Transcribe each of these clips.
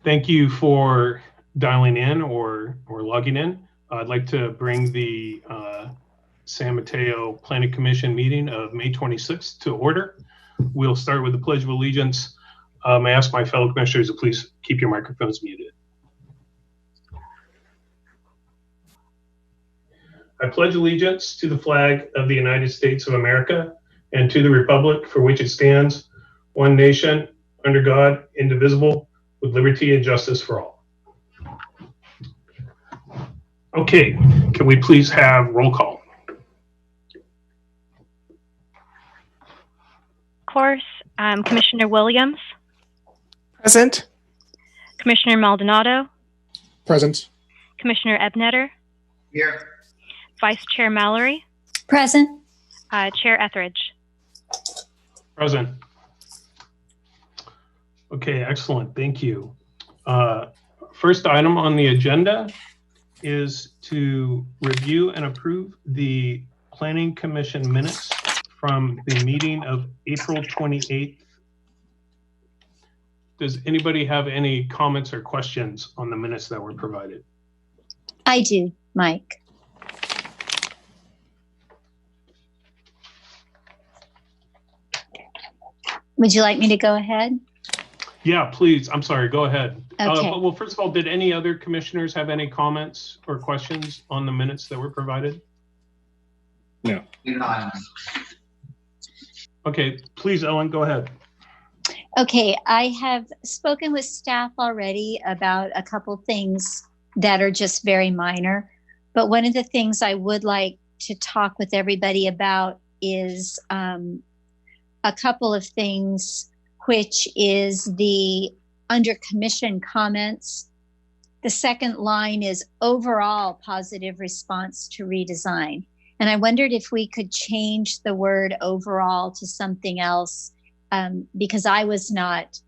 Thank you for dialing in or logging in. I'd like to bring the San Mateo Planning Commission meeting of May 26th to order. We'll start with the Pledge of Allegiance. I ask my fellow commissioners to please keep your microphones muted. I pledge allegiance to the flag of the United States of America and to the republic for which it stands, one nation, under God, indivisible, with liberty and justice for all. Okay, can we please have roll call? Of course. Commissioner Williams. Present. Commissioner Maldonado. Present. Commissioner Ebnetter. Here. Vice Chair Mallory. Present. Chair Etheridge. Present. Okay, excellent. Thank you. First item on the agenda is to review and approve the Planning Commission minutes from the meeting of April 28th. Does anybody have any comments or questions on the minutes that were provided? I do, Mike. Would you like me to go ahead? Yeah, please. I'm sorry. Go ahead. Okay. Well, first of all, did any other commissioners have any comments or questions on the minutes that were provided? No. Okay, please, Ellen, go ahead. Okay, I have spoken with staff already about a couple things that are just very minor. But one of the things I would like to talk with everybody about is a couple of things, which is the under commission comments. The second line is overall positive response to redesign. And I wondered if we could change the word overall to something else, because I was not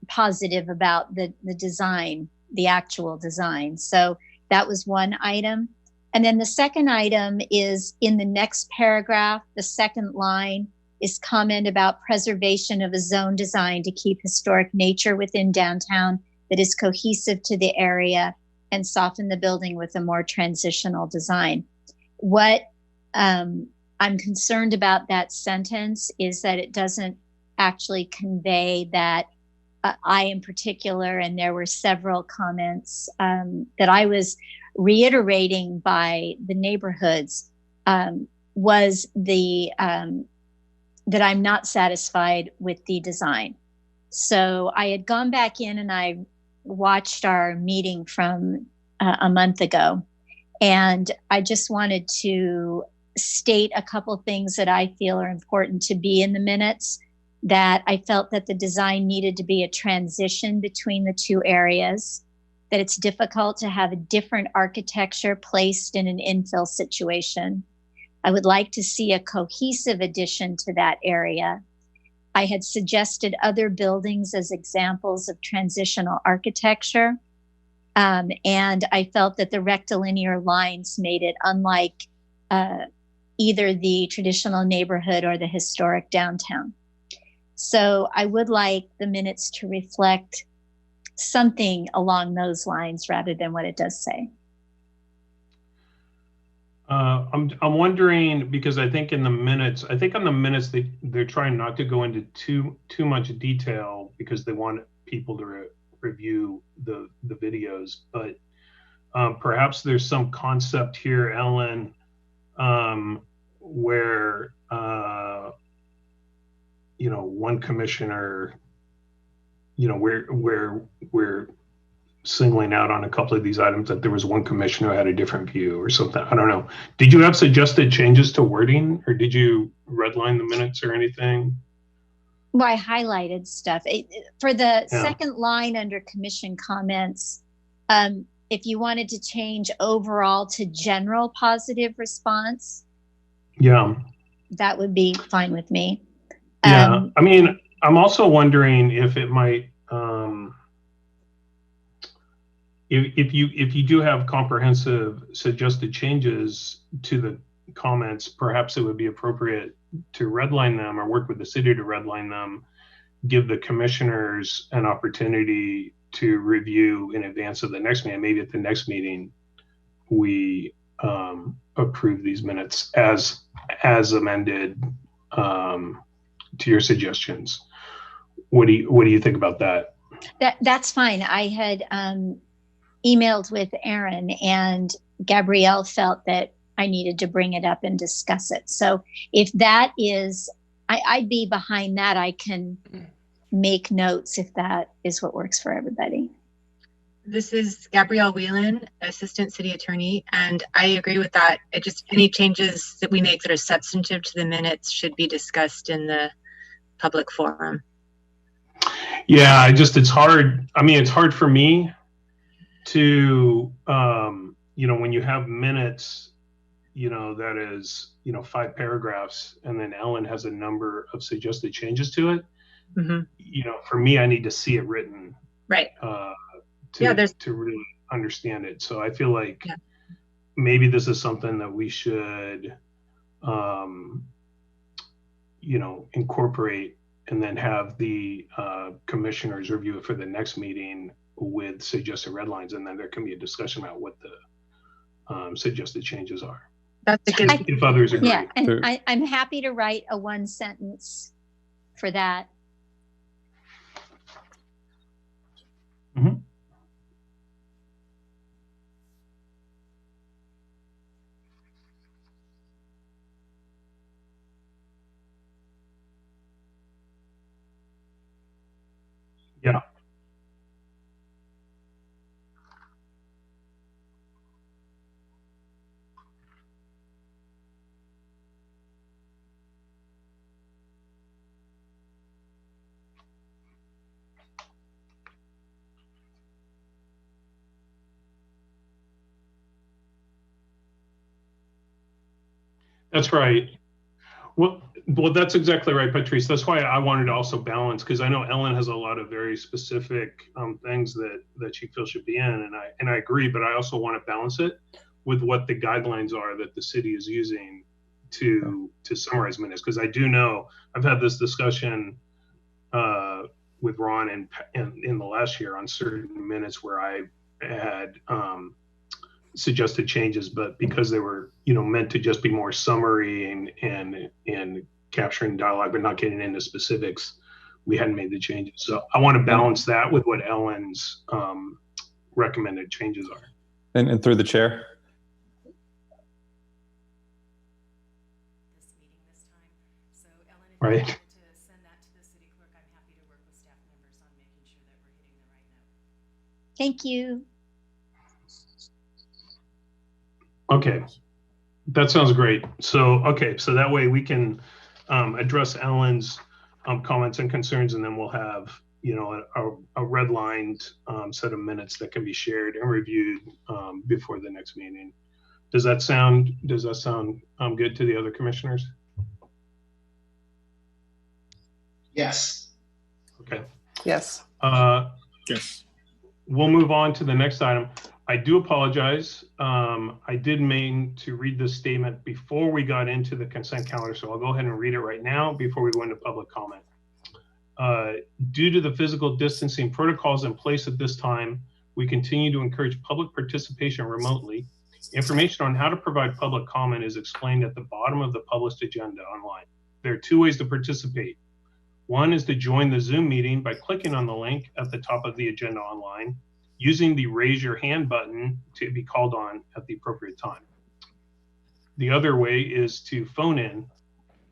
positive about the design, the actual design. So that was one item. And then the second item is in the next paragraph, the second line is comment about preservation of a zone design to keep historic nature within downtown that is cohesive to the area and soften the building with a more transitional design. What I'm concerned about that sentence is that it doesn't actually convey that I in particular, and there were several comments that I was reiterating by the neighborhoods, was the that I'm not satisfied with the design. So I had gone back in and I watched our meeting from a month ago. And I just wanted to state a couple things that I feel are important to be in the minutes, that I felt that the design needed to be a transition between the two areas, that it's difficult to have a different architecture placed in an infill situation. I would like to see a cohesive addition to that area. I had suggested other buildings as examples of transitional architecture. And I felt that the rectilinear lines made it unlike either the traditional neighborhood or the historic downtown. So I would like the minutes to reflect something along those lines rather than what it does say. I'm wondering, because I think on the minutes they're trying not to go into too much detail because they want people to review the videos, but perhaps there's some concept here, Ellen, where one commissioner, where we're singling out on a couple of these items that there was one commissioner who had a different view or something. I don't know. Did you have suggested changes to wording, or did you redline the minutes or anything? Well, I highlighted stuff. For the second line under commission comments, if you wanted to change overall to general positive response, that would be fine with me. I mean, I'm also wondering if it might, if you do have comprehensive suggested changes to the comments, perhaps it would be appropriate to redline them or work with the city to redline them give the commissioners an opportunity to review in advance of the next meeting. Maybe at the next meeting, we approve these minutes as amended to your suggestions. What do you think about that? That's fine. I had emailed with Aaron, and Gabrielle felt that I needed to bring it up and discuss it. So if that is, I'd be behind that. I can make notes if that is what works for everybody. This is Gabrielle Whelan, Assistant City Attorney, and I agree with that. It just, any changes that we make that are substantive to the minutes should be discussed in the public forum. Yeah, it's hard. I mean, it's hard for me to, when you have minutes, that is, 5 paragraphs, and then Ellen has a number of suggested changes to it. Mm-hmm. For me, I need to see it written. Right. To really understand it. So I feel like maybe this is something that we should, incorporate and then have the commissioners review it for the next meeting with suggested red lines, and then there can be a discussion about what the suggested changes are. That's a good. If others agree. Yeah, and I'm happy to write a 1 sentence for that. Mm-hmm. Yeah. That's right. Well, that's exactly right, Patrice. That's why I wanted to also balance, because I know Ellen has a lot of very specific things that she feels should be in, and I agree. But I also want to balance it with what the guidelines are that the city is using to summarize minutes. Because I do know I've had this discussion with Ron in the last year on certain minutes where I had suggested changes, but because they were meant to just be more summary and capturing dialogue but not getting into specifics, we hadn't made the changes. So I want to balance that with what Ellen's recommended changes are. And through the chair, this meeting this time, so Ellen, if right, you're able to send that to the city clerk, I'm happy to work with staff members on making sure that we're hitting the right note. Thank you. Okay, that sounds great. So that way we can address Ellen's comments and concerns, and then we'll have a redlined set of minutes that can be shared and reviewed before the next meeting. Does that sound good to the other commissioners? Yes. Okay. Yes. Yes. We'll move on to the next item. I do apologize. I did mean to read this statement before we got into the consent calendar, so I'll go ahead and read it right now before we go into public comment. Due to the physical distancing protocols in place at this time, we continue to encourage public participation remotely. Information on how to provide public comment is explained at the bottom of the published agenda online. There are 2 ways to participate. One is to join the Zoom meeting by clicking on the link at the top of the agenda online, using the raise your hand button to be called on at the appropriate time. The other way is to phone in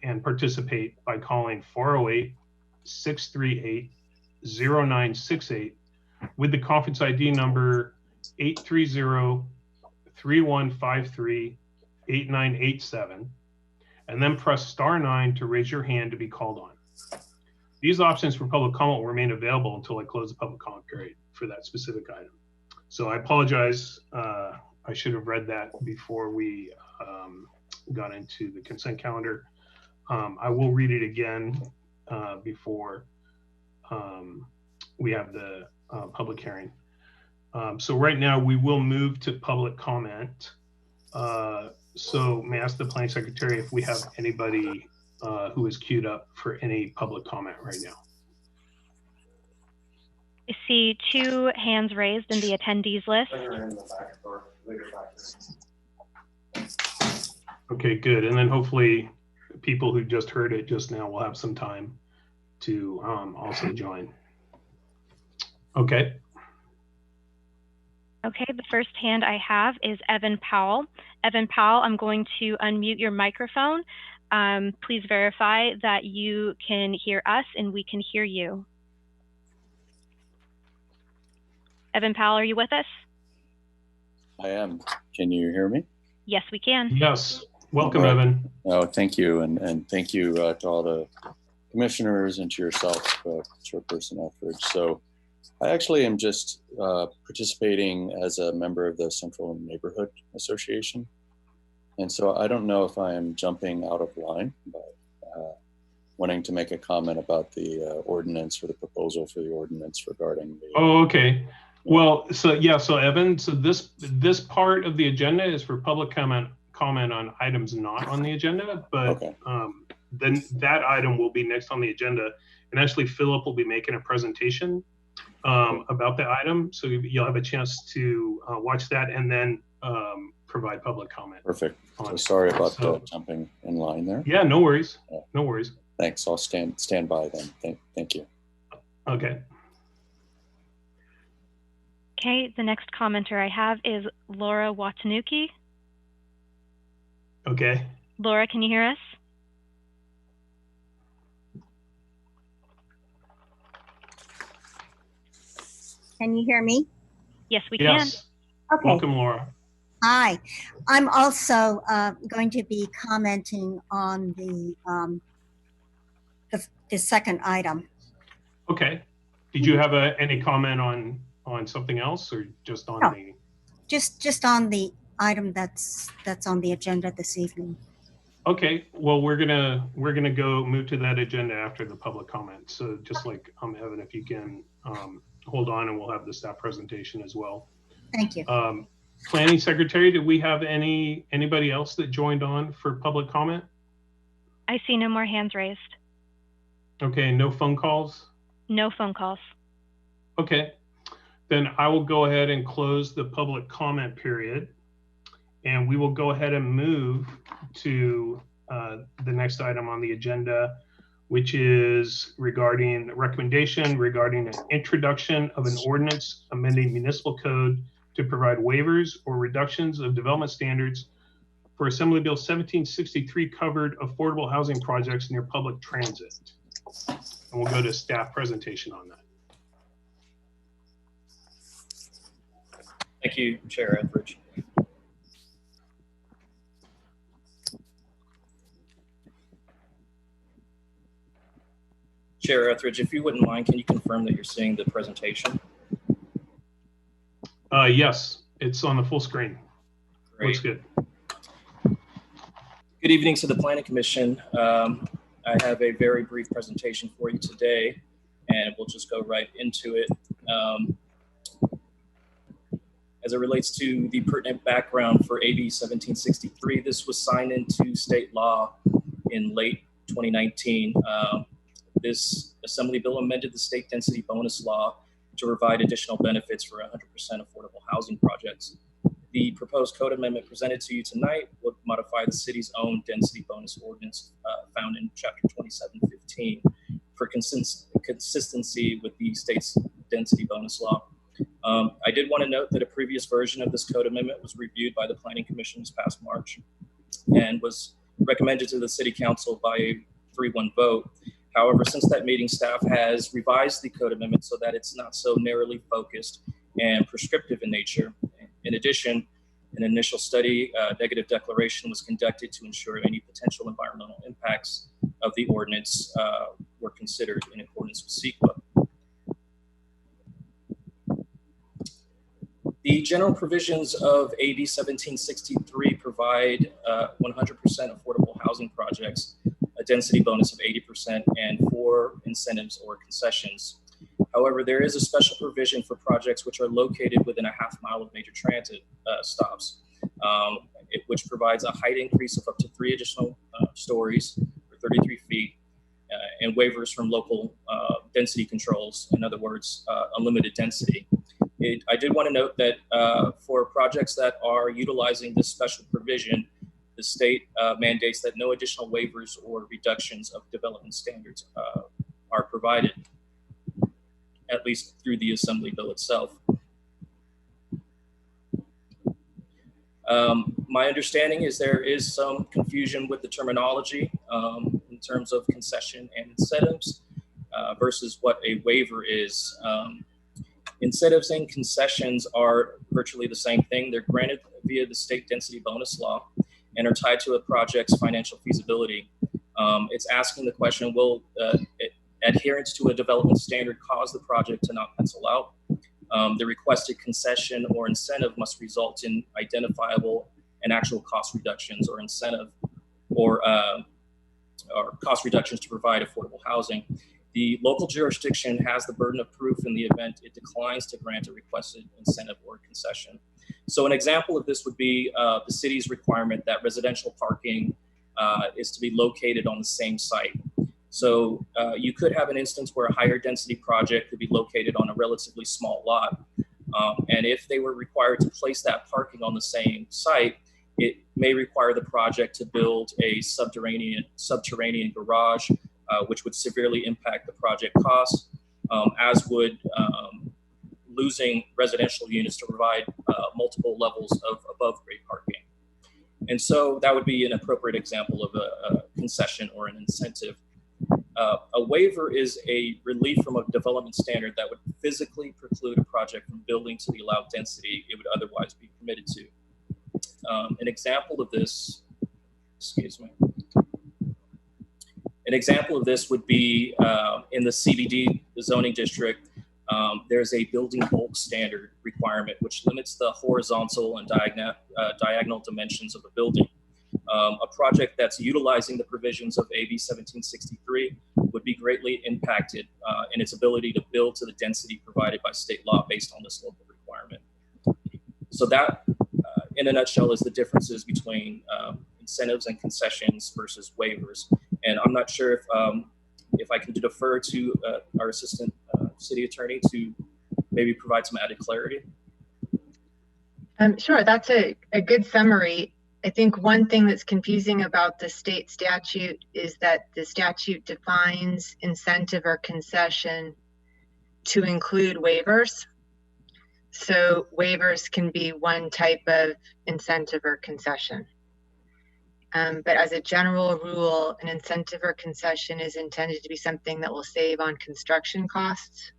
and participate by calling 408-638-0968 with the conference ID number 830-3153-8987, and then press *9 to raise your hand to be called on. These options for public comment will remain available until I close the public comment period for that specific item. So I apologize. I should have read that before we got into the consent calendar. I will read it again before we have the public hearing. So right now we will move to public comment. So may I ask the planning secretary if we have anybody who is queued up for any public comment right now? see 2 hands raised in the attendees list. Okay, good. And then hopefully people who just heard it just now will have some time to also join. Okay. Okay, the first hand I have is Evan Powell. Evan Powell, I'm going to unmute your microphone. Please verify that you can hear us and we can hear you. Evan Powell, are you with us? I am. Can you hear me? Yes, we can. Yes. Welcome, All right. Evan. Oh, thank you. And thank you to all the commissioners and to yourself, Chairperson Etheridge. So I actually am just participating as a member of the Central Neighborhood Association. And so I don't know if I am jumping out of line, but wanting to make a comment about the ordinance or the proposal for the ordinance regarding the... Oh, okay. Well, so yeah, so Evan, so this part of the agenda is for public comment on items not on the agenda, but Okay. Then that item will be next on the agenda. And actually Philip will be making a presentation about the item. So you'll have a chance to watch that and then provide public comment. Perfect. So sorry about the jumping in line there. Yeah, no worries. No worries. Thanks. I'll stand by then. Thank you. Okay. Okay, the next commenter I have is Laura Watanuki. Okay. Laura, can you hear us? Can you hear me? Yes, we Yes. Okay. Welcome, Laura. Hi. I'm also going to be commenting on the second item. Okay. Did you have any comment on something else or just on No. the... Just on the item that's on the agenda this evening. Okay, well, we're gonna move to that agenda after the public comment. So just like Evan, if you can hold on, and we'll have the staff presentation as well. Thank you. Planning Secretary, did we have anybody else that joined on for public comment? I see no more hands raised. Okay, no phone calls? No phone calls. Okay, then I will go ahead and close the public comment period. And we will go ahead and move to the next item on the agenda, which is regarding recommendation regarding an introduction of an ordinance amending municipal code to provide waivers or reductions of development standards for Assembly Bill 1763 covered affordable housing projects near public transit. And we'll go to staff presentation on that. Thank you, Chair Etheridge. Chair Etheridge, if you wouldn't mind, can you confirm that you're seeing the presentation? Yes, it's on the full screen. Great. Looks good. Good evening to the Planning Commission. I have a very brief presentation for you today, and we'll just go right into it. As it relates to the pertinent background for AB 1763, this was signed into state law in late 2019. This Assembly Bill amended the state density bonus law to provide additional benefits for 100% affordable housing projects. The proposed code amendment presented to you tonight would modify the city's own density bonus ordinance found in Chapter 2715 for consistency with the state's density bonus law. I did want to note that a previous version of this code amendment was reviewed by the Planning Commission this past March and was recommended to the City Council by a 3-1 vote. However, since that meeting, staff has revised the code amendment so that it's not so narrowly focused and prescriptive in nature. In addition, an initial study negative declaration was conducted to ensure any potential environmental impacts of the ordinance were considered in accordance with CEQA. The general provisions of AB 1763 provide 100% affordable housing projects, a density bonus of 80%, and 4 incentives or concessions. However, there is a special provision for projects which are located within a half mile of major transit stops, which provides a height increase of up to 3 additional stories or 33 feet, and waivers from local density controls. In other words, unlimited density. I did want to note that for projects that are utilizing this special provision, the state mandates that no additional waivers or reductions of development standards are provided, at least through the Assembly Bill itself. My understanding is there is some confusion with the terminology in terms of concession and incentives versus what a waiver is. Incentives and concessions are virtually the same thing. They're granted via the state density bonus law and are tied to a project's financial feasibility. It's asking the question, will adherence to a development standard cause the project to not pencil out? The requested concession or incentive must result in identifiable and actual cost reductions or incentive or cost reductions to provide affordable housing. The local jurisdiction has the burden of proof in the event it declines to grant a requested incentive or concession. So an example of this would be the city's requirement that residential parking is to be located on the same site. So you could have an instance where a higher density project could be located on a relatively small lot. And if they were required to place that parking on the same site, it may require the project to build a subterranean garage, which would severely impact the project costs, as would losing residential units to provide multiple levels of above grade parking. And so that would be an appropriate example of a concession or an incentive. A waiver is a relief from a development standard that would physically preclude a project from building to the allowed density it would otherwise be permitted to. An example of this, An example of this would be in the CBD zoning district. There's a building bulk standard requirement which limits the horizontal and diagonal dimensions of a building. A project that's utilizing the provisions of AB 1763 would be greatly impacted in its ability to build to the density provided by state law based on this local requirement. So that, in a nutshell, is the differences between incentives and concessions versus waivers. And I'm not sure if I can defer to our assistant city attorney to maybe provide some added clarity. Sure, that's a good summary. I think one thing that's confusing about the state statute is that the statute defines incentive or concession to include waivers. So waivers can be one type of incentive or concession. But as a general rule, an incentive or concession is intended to be something that will save on construction costs.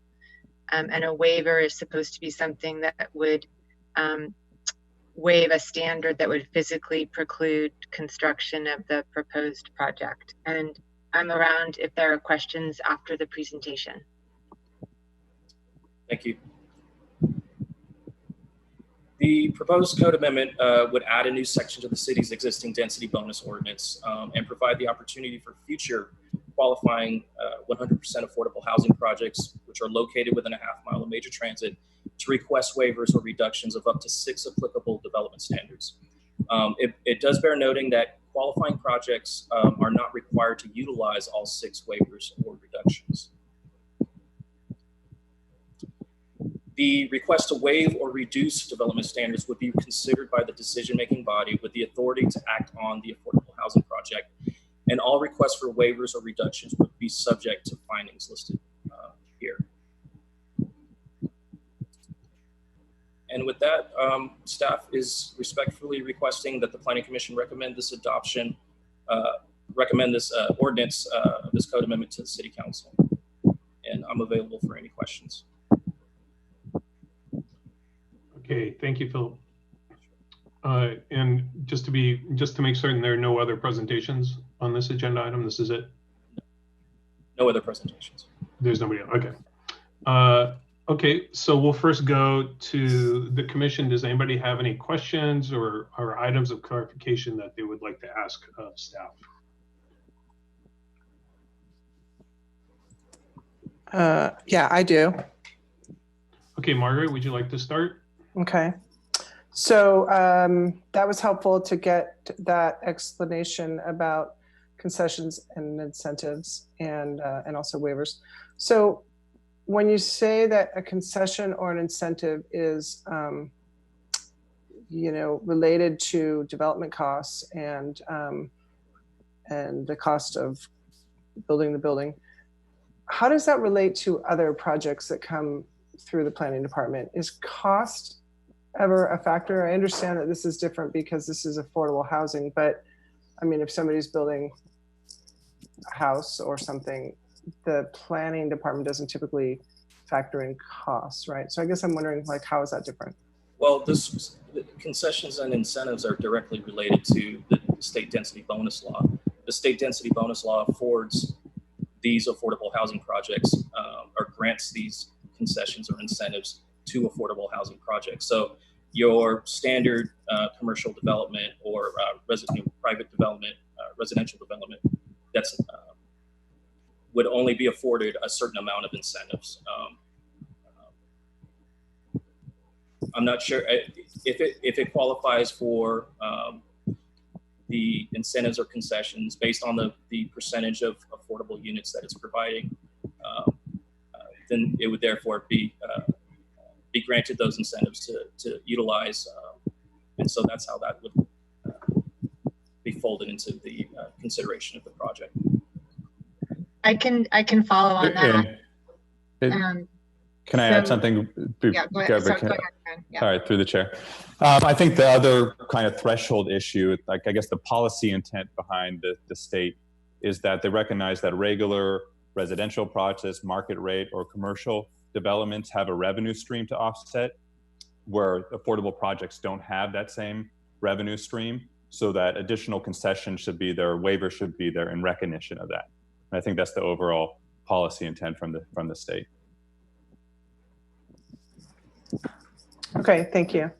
And a waiver is supposed to be something that would waive a standard that would physically preclude construction of the proposed project. And I'm around if there are questions after the presentation. Thank you. The proposed code amendment would add a new section to the city's existing density bonus ordinance and provide the opportunity for future qualifying 100% affordable housing projects, which are located within a half-mile of major transit, to request waivers or reductions of up to 6 applicable development standards. It does bear noting that qualifying projects are not required to utilize all 6 waivers or reductions. The request to waive or reduce development standards would be considered by the decision-making body with the authority to act on the affordable housing project, and all requests for waivers or reductions would be subject to findings listed here. And with that, staff is respectfully requesting that the Planning Commission recommend this adoption, recommend this ordinance, this code amendment to the City Council. And I'm available for any questions. Okay, thank you, Philip. And just to make certain there are no other presentations on this agenda item, this is it? No other presentations. There's nobody else, okay. Okay, so we'll first go to the commission. Does anybody have any questions or items of clarification that they would like to ask of staff? Yeah, I do. Okay, Margaret, would you like to start? Okay. So that was helpful to get that explanation about concessions and incentives and also waivers. So when you say that a concession or an incentive is, related to development costs and the cost of building the building, how does that relate to other projects that come through the planning department? Is cost ever a factor? I understand that this is different because this is affordable housing, but I mean, if somebody's building a house or something, the planning department doesn't typically factor in costs, right? So I guess I'm wondering, like, how is that different? Well, the concessions and incentives are directly related to the state density bonus law. The state density bonus law affords these affordable housing projects or grants these concessions or incentives to affordable housing projects. So your standard commercial development or private development, residential development, that's would only be afforded a certain amount of incentives. I'm not sure if it qualifies for the incentives or concessions based on the percentage of affordable units that it's providing. Then it would therefore be granted those incentives to utilize, and so that's how that would be folded into the consideration of the project. I can follow on that. Can I add something? Yeah, go ahead. Sorry, go ahead, Ken. Yeah. All right, through the chair. I think the other kind of threshold issue, like I guess the policy intent behind the state, is that they recognize that regular residential projects, market rate, or commercial developments have a revenue stream to offset, where affordable projects don't have that same revenue stream. So that additional concessions should be there, waivers should be there in recognition of that. And I think that's the overall policy intent from the state. Okay, thank you.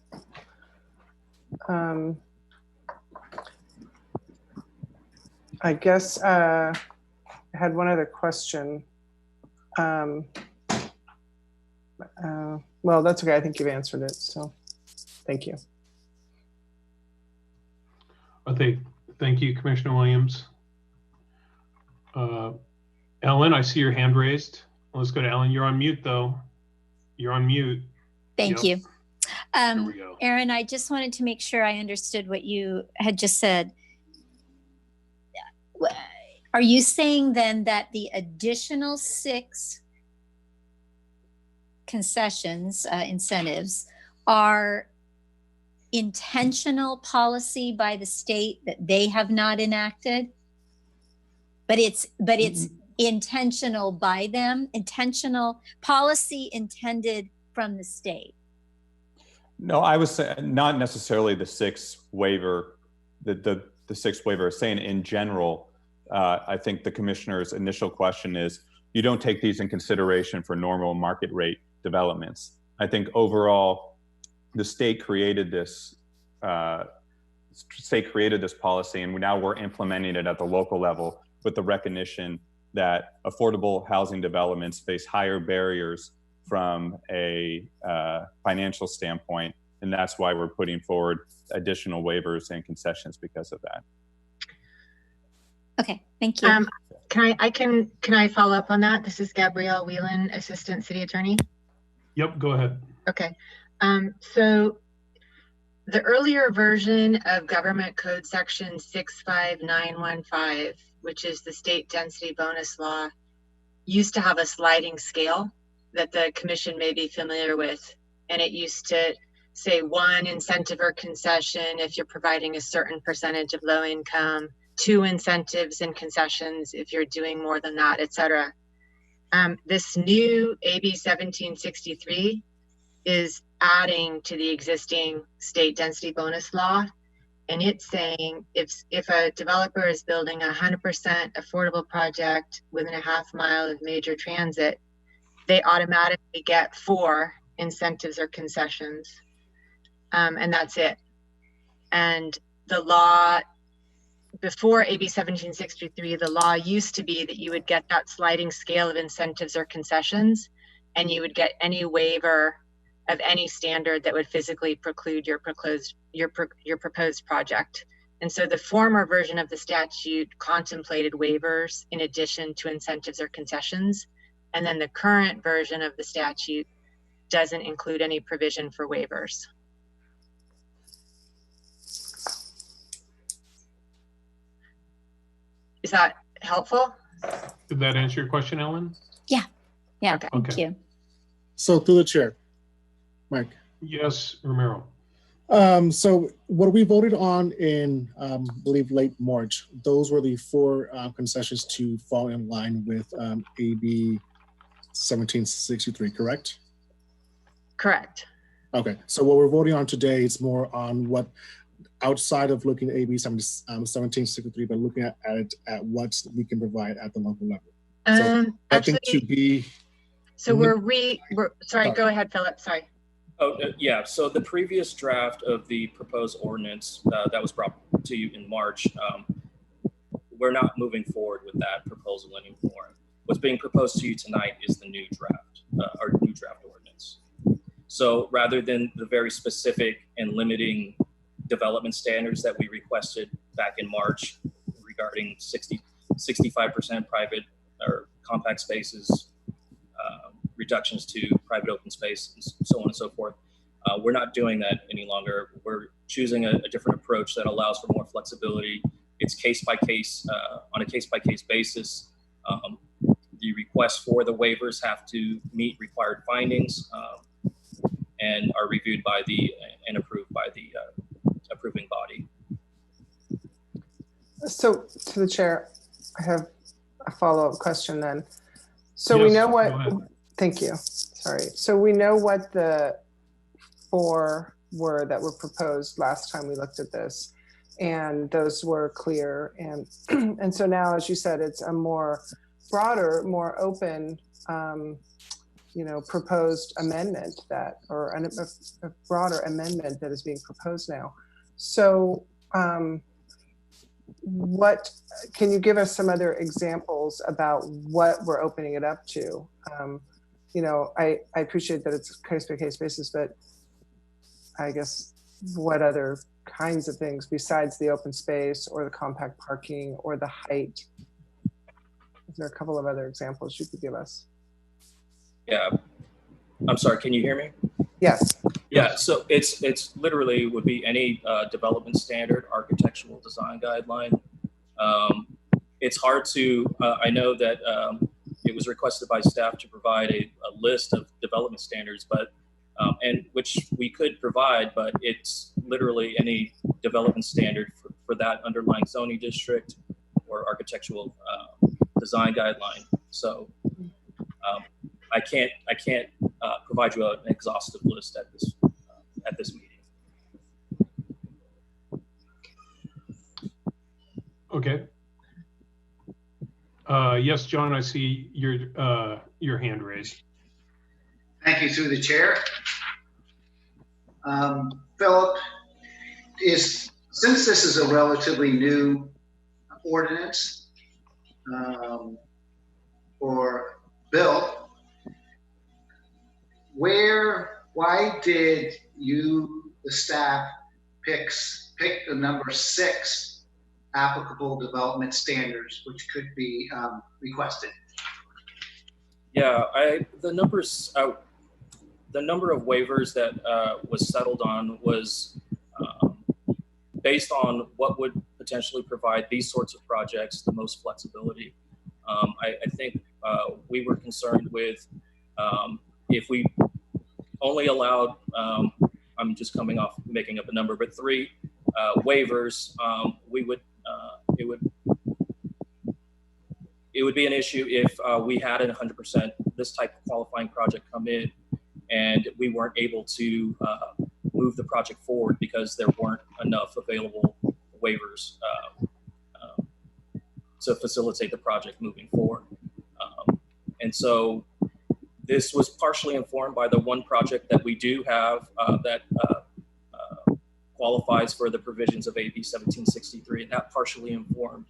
I guess I had one other question. Well, that's okay. I think you've answered it. So thank you. Thank you, Commissioner Williams. Ellen, I see your hand raised. Let's go to Ellen. You're on mute, though. You're on mute. Thank you. There we go. Aaron, I just wanted to make sure I understood what you had just said. Are you saying then that the additional 6 concessions, incentives, are intentional policy by the state that they have not enacted? But it's intentional by them, intentional policy intended from the state. No, I was saying not necessarily the 6th waiver, the 6th waiver, saying in general. I think the commissioner's initial question is, you don't take these in consideration for normal market rate developments. I think overall, the state created this policy, and now we're implementing it at the local level with the recognition that affordable housing developments face higher barriers from a financial standpoint, and that's why we're putting forward additional waivers and concessions because of that. Okay, thank you. Can I follow up on that? This is Gabrielle Whelan, Assistant City Attorney. Yep, go ahead. Okay, so the earlier version of Government Code Section 65915, which is the state density bonus law, used to have a sliding scale that the commission may be familiar with. And it used to say 1 incentive or concession if you're providing a certain percentage of low income, 2 incentives and concessions if you're doing more than that, etc. This new AB 1763 is adding to the existing state density bonus law. And it's saying if a developer is building a 100% affordable project within a half mile of major transit, they automatically get 4 incentives or concessions. And that's it. And the law, before AB 1763, the law used to be that you would get that sliding scale of incentives or concessions, and you would get any waiver of any standard that would physically preclude your proposed project. And so the former version of the statute contemplated waivers in addition to incentives or concessions. And then the current version of the statute doesn't include any provision for waivers. Is that helpful? Did that answer your question, Ellen? Yeah. Okay. Thank you. So through the chair, Mike. Yes, Romero. So what we voted on in, I believe, late March, those were the 4 concessions to fall in line with AB 1763, correct? Correct. Okay, so what we're voting on today is more on what, outside of looking at AB 1763, but looking at what we can provide at the local level. So I think to be. So we're sorry, go ahead, Philip, sorry. Oh, yeah, so the previous draft of the proposed ordinance that was brought to you in March, we're not moving forward with that proposal anymore. What's being proposed to you tonight is the new draft, our new draft ordinance. So rather than the very specific and limiting development standards that we requested back in March regarding 65% private or compact spaces, reductions to private open space, and so on and so forth. We're not doing that any longer. We're choosing a different approach that allows for more flexibility. It's case by case, on a case by case basis. The requests for the waivers have to meet required findings and are reviewed by and approved by the approving body. So to the chair, I have a follow-up question then. So yes, we know what, thank you, sorry. So we know what the 4 were that were proposed last time we looked at this, and those were clear. And so now, as you said, it's a more broader, more open, proposed amendment that, or a broader amendment that is being proposed now. So what, can you give us some other examples about what we're opening it up to? I appreciate that it's case by case basis, but I guess what other kinds of things besides the open space or the compact parking or the height? Is there a couple of other examples you could give us? Yeah, I'm sorry, can you hear me? Yes. Yeah, so it's literally would be any development standard, architectural design guideline. It's hard to, I know that it was requested by staff to provide a list of development standards, but and which we could provide, but it's literally any development standard for that underlying zoning district or architectural design guideline. So I can't provide you an exhaustive list at this meeting. Okay. Yes, John, I see your hand raised. Thank you, through the chair. Philip, since this is a relatively new ordinance or bill, why did you, the staff, pick the number 6 applicable development standards which could be requested? Yeah, the number of waivers that was settled on was based on what would potentially provide these sorts of projects the most flexibility. I think we were concerned with if we only allowed, I'm just coming off making up a number, but 3 waivers, it would be an issue if we had a 100% this type of qualifying project come in and we weren't able to move the project forward because there weren't enough available waivers to facilitate the project moving forward. And so this was partially informed by the one project that we do have that qualifies for the provisions of AB 1763, and that partially informed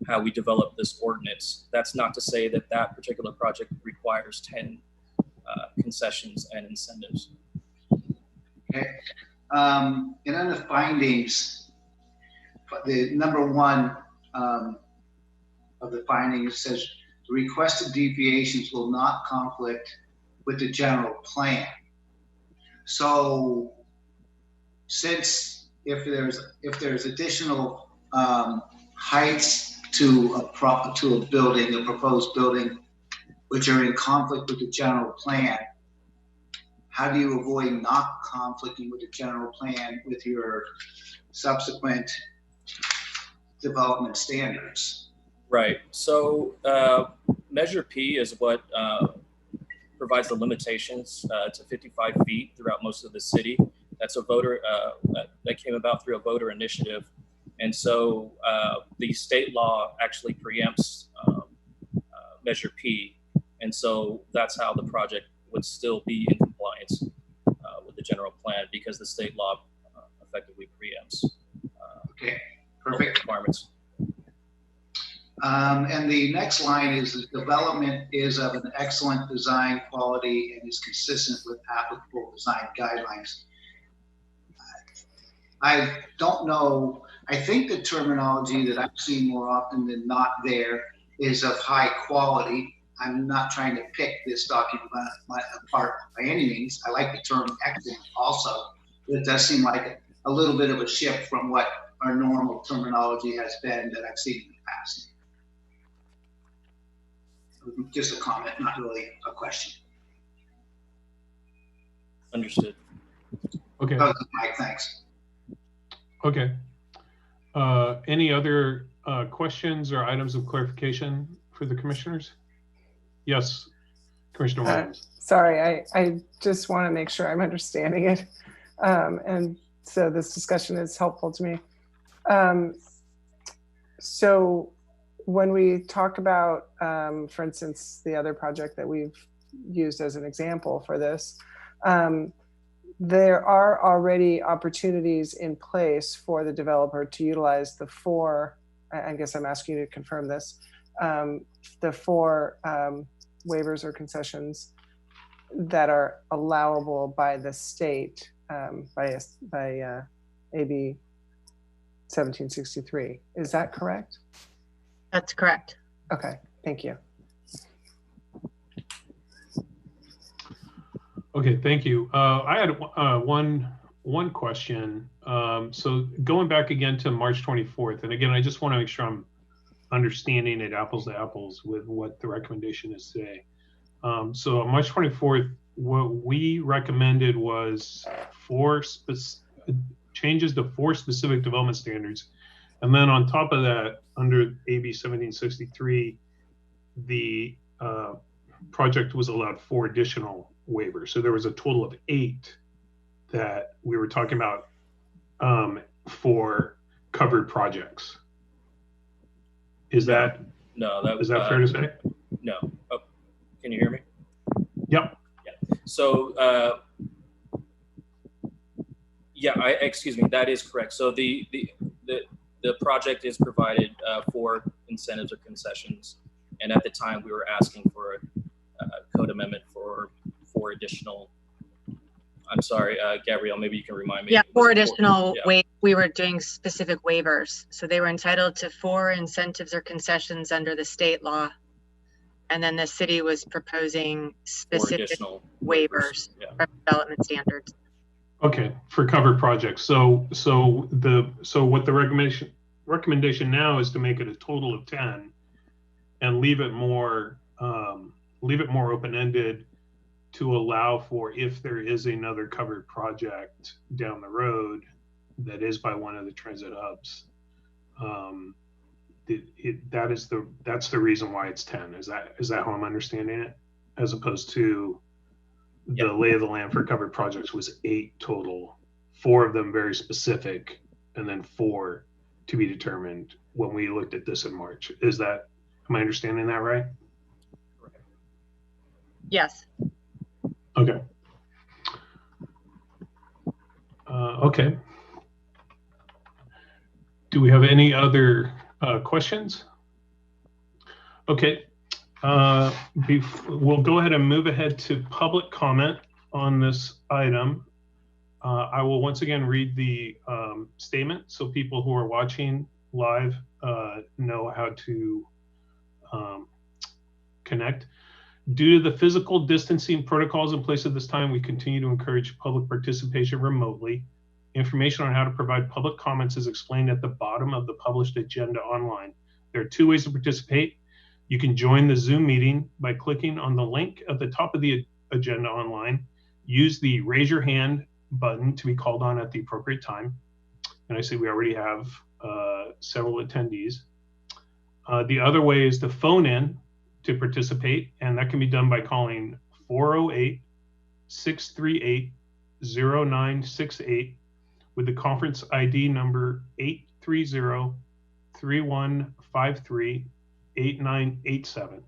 how we developed this ordinance. That's not to say that that particular project requires 10 concessions and incentives. Okay. And on the findings, the number one of the findings says the requested deviations will not conflict with the general plan. So since if there's additional heights to a building, a proposed building, which are in conflict with the general plan, how do you avoid not conflicting with the general plan with your subsequent development standards? Right. So Measure P is what provides the limitations to 55 feet throughout most of the city. That's a voter that came about through a voter initiative. And so the state law actually preempts Measure P. And so that's how the project would still be in compliance with the general plan, because the state law effectively preempts okay, perfect requirements. And the next line is the development is of an excellent design quality and is consistent with applicable design guidelines. I don't know. I think the terminology that I've seen more often than not there is of high quality. I'm not trying to pick this document apart by any means. I like the term excellent also. It does seem like a little bit of a shift from what our normal terminology has been that I've seen in the past. Just a comment, not really a question. Understood. Okay. Mike, thanks. Okay. Any other questions or items of clarification for the commissioners? Yes, Commissioner Williams. Sorry, I just want to make sure I'm understanding it. And so this discussion is helpful to me. So when we talk about, for instance, the other project that we've used as an example for this, there are already opportunities in place for the developer to utilize the four, I guess I'm asking you to confirm this, the four waivers or concessions that are allowable by the state, by AB 1763. Is that correct? That's correct. Okay, thank you. Okay, thank you. I had one question. So going back again to March 24th, and again, I just want to make sure I'm understanding it apples to apples with what the recommendation is today. So on March 24th, what we recommended was changes to 4 specific development standards. And then on top of that, under AB 1763, the project was allowed 4 additional waivers. So there was a total of 8 that we were talking about for covered projects. Is that fair to say? No. Oh, can you hear me? Yep. Yeah. So yeah, excuse me, that is correct. So the project is provided for incentives or concessions, and at the time we were asking for a code amendment for 4 additional. I'm sorry, Gabrielle, maybe you can remind me. Yeah, 4 additional we were doing specific waivers. So they were entitled to 4 incentives or concessions under the state law. And then the city was proposing specific waivers from development standards. Okay, for covered projects. So what the recommendation now is to make it a total of 10 and leave it more open-ended to allow for, if there is another covered project down the road that is by one of the transit hubs, that's the reason why it's 10. Is that how I'm understanding it? As opposed to the lay of the land for covered projects was 8 total, 4 of them very specific, and then 4 to be determined when we looked at this in March. Am I understanding that right? Yes. Okay. Okay. Do we have any other questions? Okay. We'll go ahead and move ahead to public comment on this item. I will once again read the statement so people who are watching live know how to connect. Due to the physical distancing protocols in place at this time, we continue to encourage public participation remotely. Information on how to provide public comments is explained at the bottom of the published agenda online. There are two ways to participate. You can join the Zoom meeting by clicking on the link at the top of the agenda online. Use the raise your hand button to be called on at the appropriate time. And I see we already have several attendees. The other way is to phone in to participate, and that can be done by calling 408-638-0968 with the conference ID number 830-3153-8987.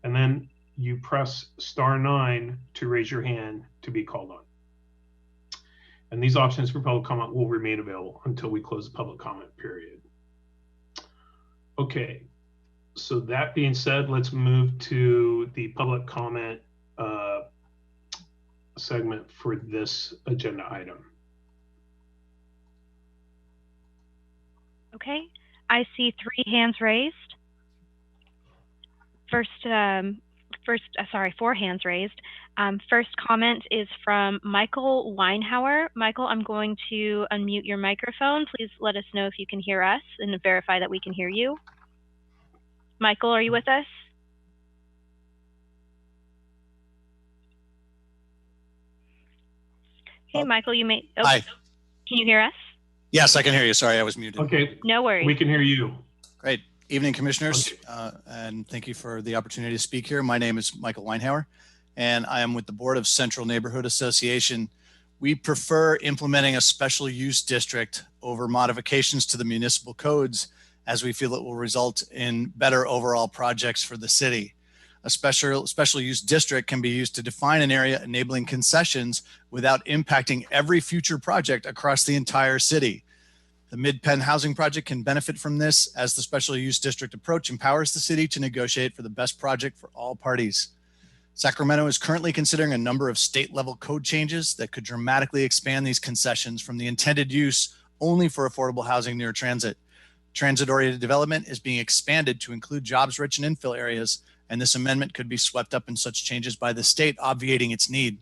And then you press *9 to raise your hand to be called on. And these options for public comment will remain available until we close the public comment period. Okay, so that being said, let's move to the public comment segment for this agenda item. Okay, I see 3 hands raised. Sorry, 4 hands raised. First comment is from Michael Weinhauer. Michael, I'm going to unmute your microphone. Please let us know if you can hear us and verify that we can hear you. Michael, are you with us? Hey, Michael, you may. Oh, hi. Can you hear us? Yes, I can hear you. Sorry, I was muted. Okay. No worries. We can hear you. Great. Evening, commissioners, Okay. and thank you for the opportunity to speak here. My name is Michael Weinhauer, and I am with the Board of Central Neighborhood Association. We prefer implementing a special use district over modifications to the municipal codes, as we feel it will result in better overall projects for the city. A special use district can be used to define an area enabling concessions without impacting every future project across the entire city. The Mid-Penn Housing Project can benefit from this, as the special use district approach empowers the city to negotiate for the best project for all parties. Sacramento is currently considering a number of state-level code changes that could dramatically expand these concessions from the intended use only for affordable housing near transit. Transit-oriented development is being expanded to include jobs-rich and infill areas, and this amendment could be swept up in such changes by the state, obviating its need.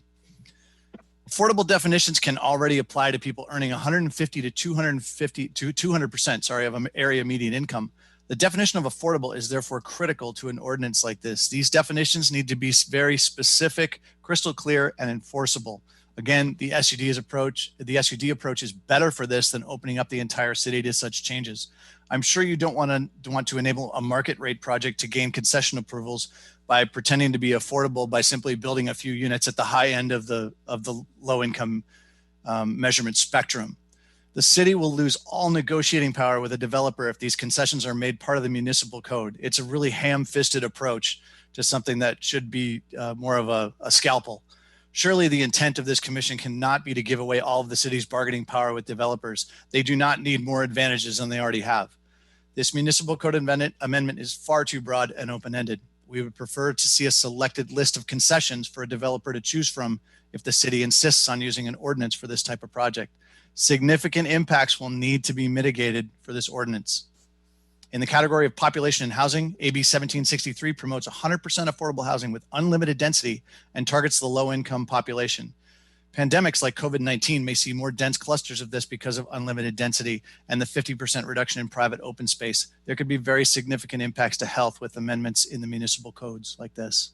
Affordable definitions can already apply to people earning 150 to 200% of an area median income. The definition of affordable is therefore critical to an ordinance like this. These definitions need to be very specific, crystal clear, and enforceable. Again, the SUD approach is better for this than opening up the entire city to such changes. I'm sure you don't want to enable a market rate project to gain concession approvals by pretending to be affordable by simply building a few units at the high end of the low income measurement spectrum. The city will lose all negotiating power with a developer if these concessions are made part of the municipal code. It's a really ham-fisted approach to something that should be more of a scalpel. Surely the intent of this commission cannot be to give away all of the city's bargaining power with developers. They do not need more advantages than they already have. This municipal code amendment is far too broad and open-ended. We would prefer to see a selected list of concessions for a developer to choose from if the city insists on using an ordinance for this type of project. Significant impacts will need to be mitigated for this ordinance. In the category of population and housing, AB 1763 promotes 100% affordable housing with unlimited density and targets the low-income population. Pandemics like COVID-19 may see more dense clusters of this because of unlimited density and the 50% reduction in private open space. There could be very significant impacts to health with amendments in the municipal codes like this.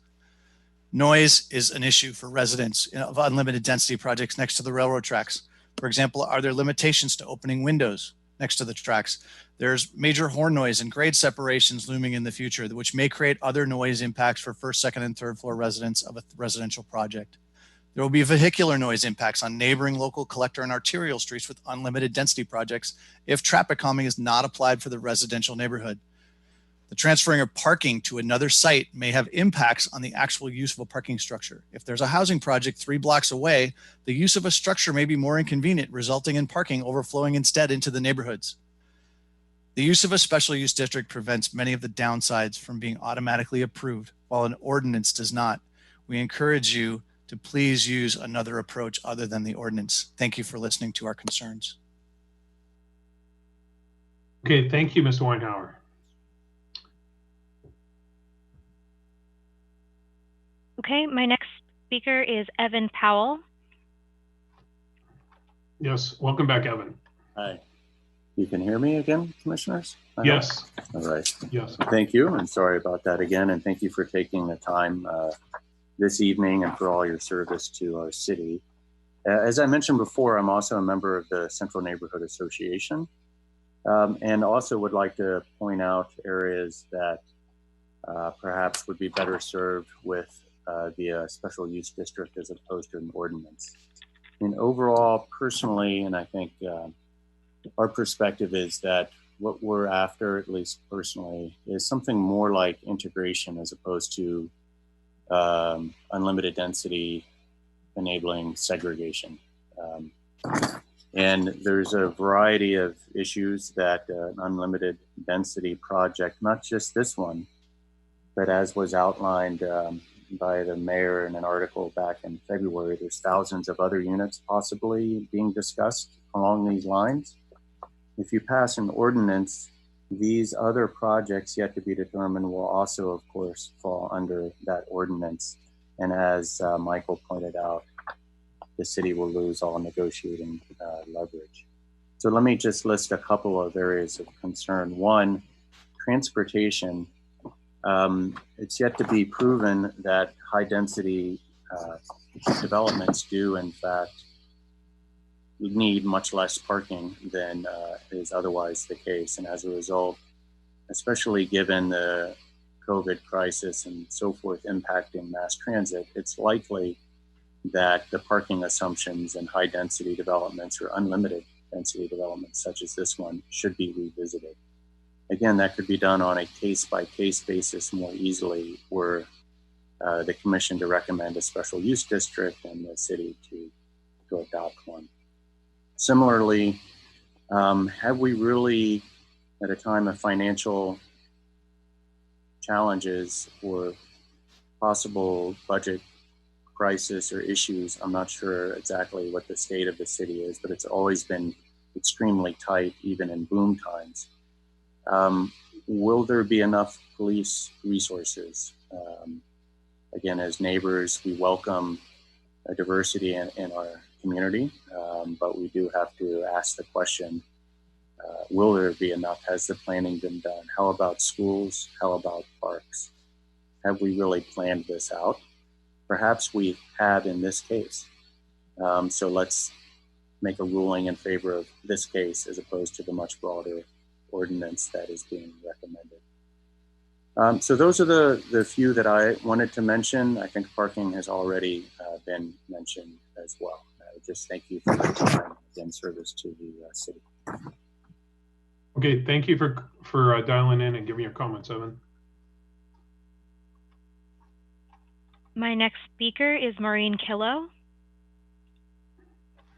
Noise is an issue for residents of unlimited density projects next to the railroad tracks. For example, are there limitations to opening windows next to the tracks? There's major horn noise and grade separations looming in the future, which may create other noise impacts for first, second, and third floor residents of a residential project. There will be vehicular noise impacts on neighboring local collector and arterial streets with unlimited density projects if traffic calming is not applied for the residential neighborhood. The transferring of parking to another site may have impacts on the actual use of a parking structure. If there's a housing project 3 blocks away, the use of a structure may be more inconvenient, resulting in parking overflowing instead into the neighborhoods. The use of a special use district prevents many of the downsides from being automatically approved, while an ordinance does not. We encourage you to please use another approach other than the ordinance. Thank you for listening to our concerns. Okay, thank you, Mr. Weinhauer. Okay, my next speaker is Evan Powell. Yes, welcome back, Evan. Hi. You can hear me again, commissioners? Yes. All right. Yes. Thank you. I'm sorry about that again. And thank you for taking the time this evening and for all your service to our city. As I mentioned before, I'm also a member of the Central Neighborhood Association, and also would like to point out areas that perhaps would be better served with the special use district as opposed to an ordinance. I mean, overall, personally, and I think our perspective is that what we're after, at least personally, is something more like integration as opposed to unlimited density enabling segregation. And there's a variety of issues that an unlimited density project, not just this one, but as was outlined by the mayor in an article back in February, there's thousands of other units possibly being discussed along these lines. If you pass an ordinance, these other projects yet to be determined will also, of course, fall under that ordinance. And as Michael pointed out, the city will lose all negotiating leverage. So let me just list a couple of areas of concern. One, transportation. It's yet to be proven that high density developments do in fact need much less parking than is otherwise the case. And as a result, especially given the COVID crisis and so forth impacting mass transit, it's likely that the parking assumptions in high density developments or unlimited density developments such as this one should be revisited. Again, that could be done on a case-by-case basis more easily were the commission to recommend a special use district and the city to adopt one. Similarly, have we really, at a time of financial challenges or possible budget crisis or issues, I'm not sure exactly what the state of the city is, but it's always been extremely tight, even in boom times. Will there be enough police resources? Again, as neighbors, we welcome a diversity in our community, but we do have to ask the question, will there be enough? Has the planning been done? How about schools? How about parks? Have we really planned this out? Perhaps we have in this case. So let's make a ruling in favor of this case as opposed to the much broader ordinance that is being recommended. So those are the few that I wanted to mention. I think parking has already been mentioned as well. Just thank you for your time and service to the city. Okay, thank you for dialing in and giving your comments, Evan. My next speaker is Maureen Killow.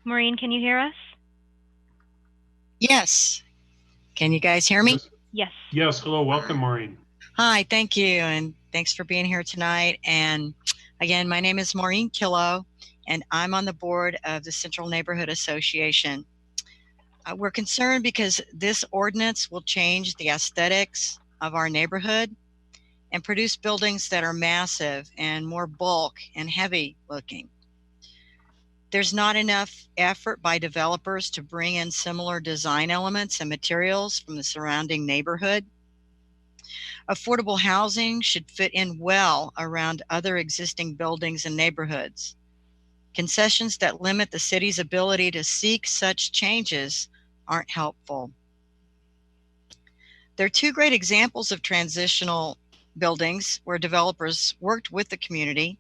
Maureen, can you hear us? Yes. Can you guys hear me? Yes. Yes, hello, welcome, Maureen. Hi, thank you, and thanks for being here tonight. And again, my name is Maureen Killow, and I'm on the board of the Central Neighborhood Association. We're concerned because this ordinance will change the aesthetics of our neighborhood and produce buildings that are massive and more bulk and heavy looking. There's not enough effort by developers to bring in similar design elements and materials from the surrounding neighborhood. Affordable housing should fit in well around other existing buildings and neighborhoods. Concessions that limit the city's ability to seek such changes aren't helpful. There are two great examples of transitional buildings where developers worked with the community.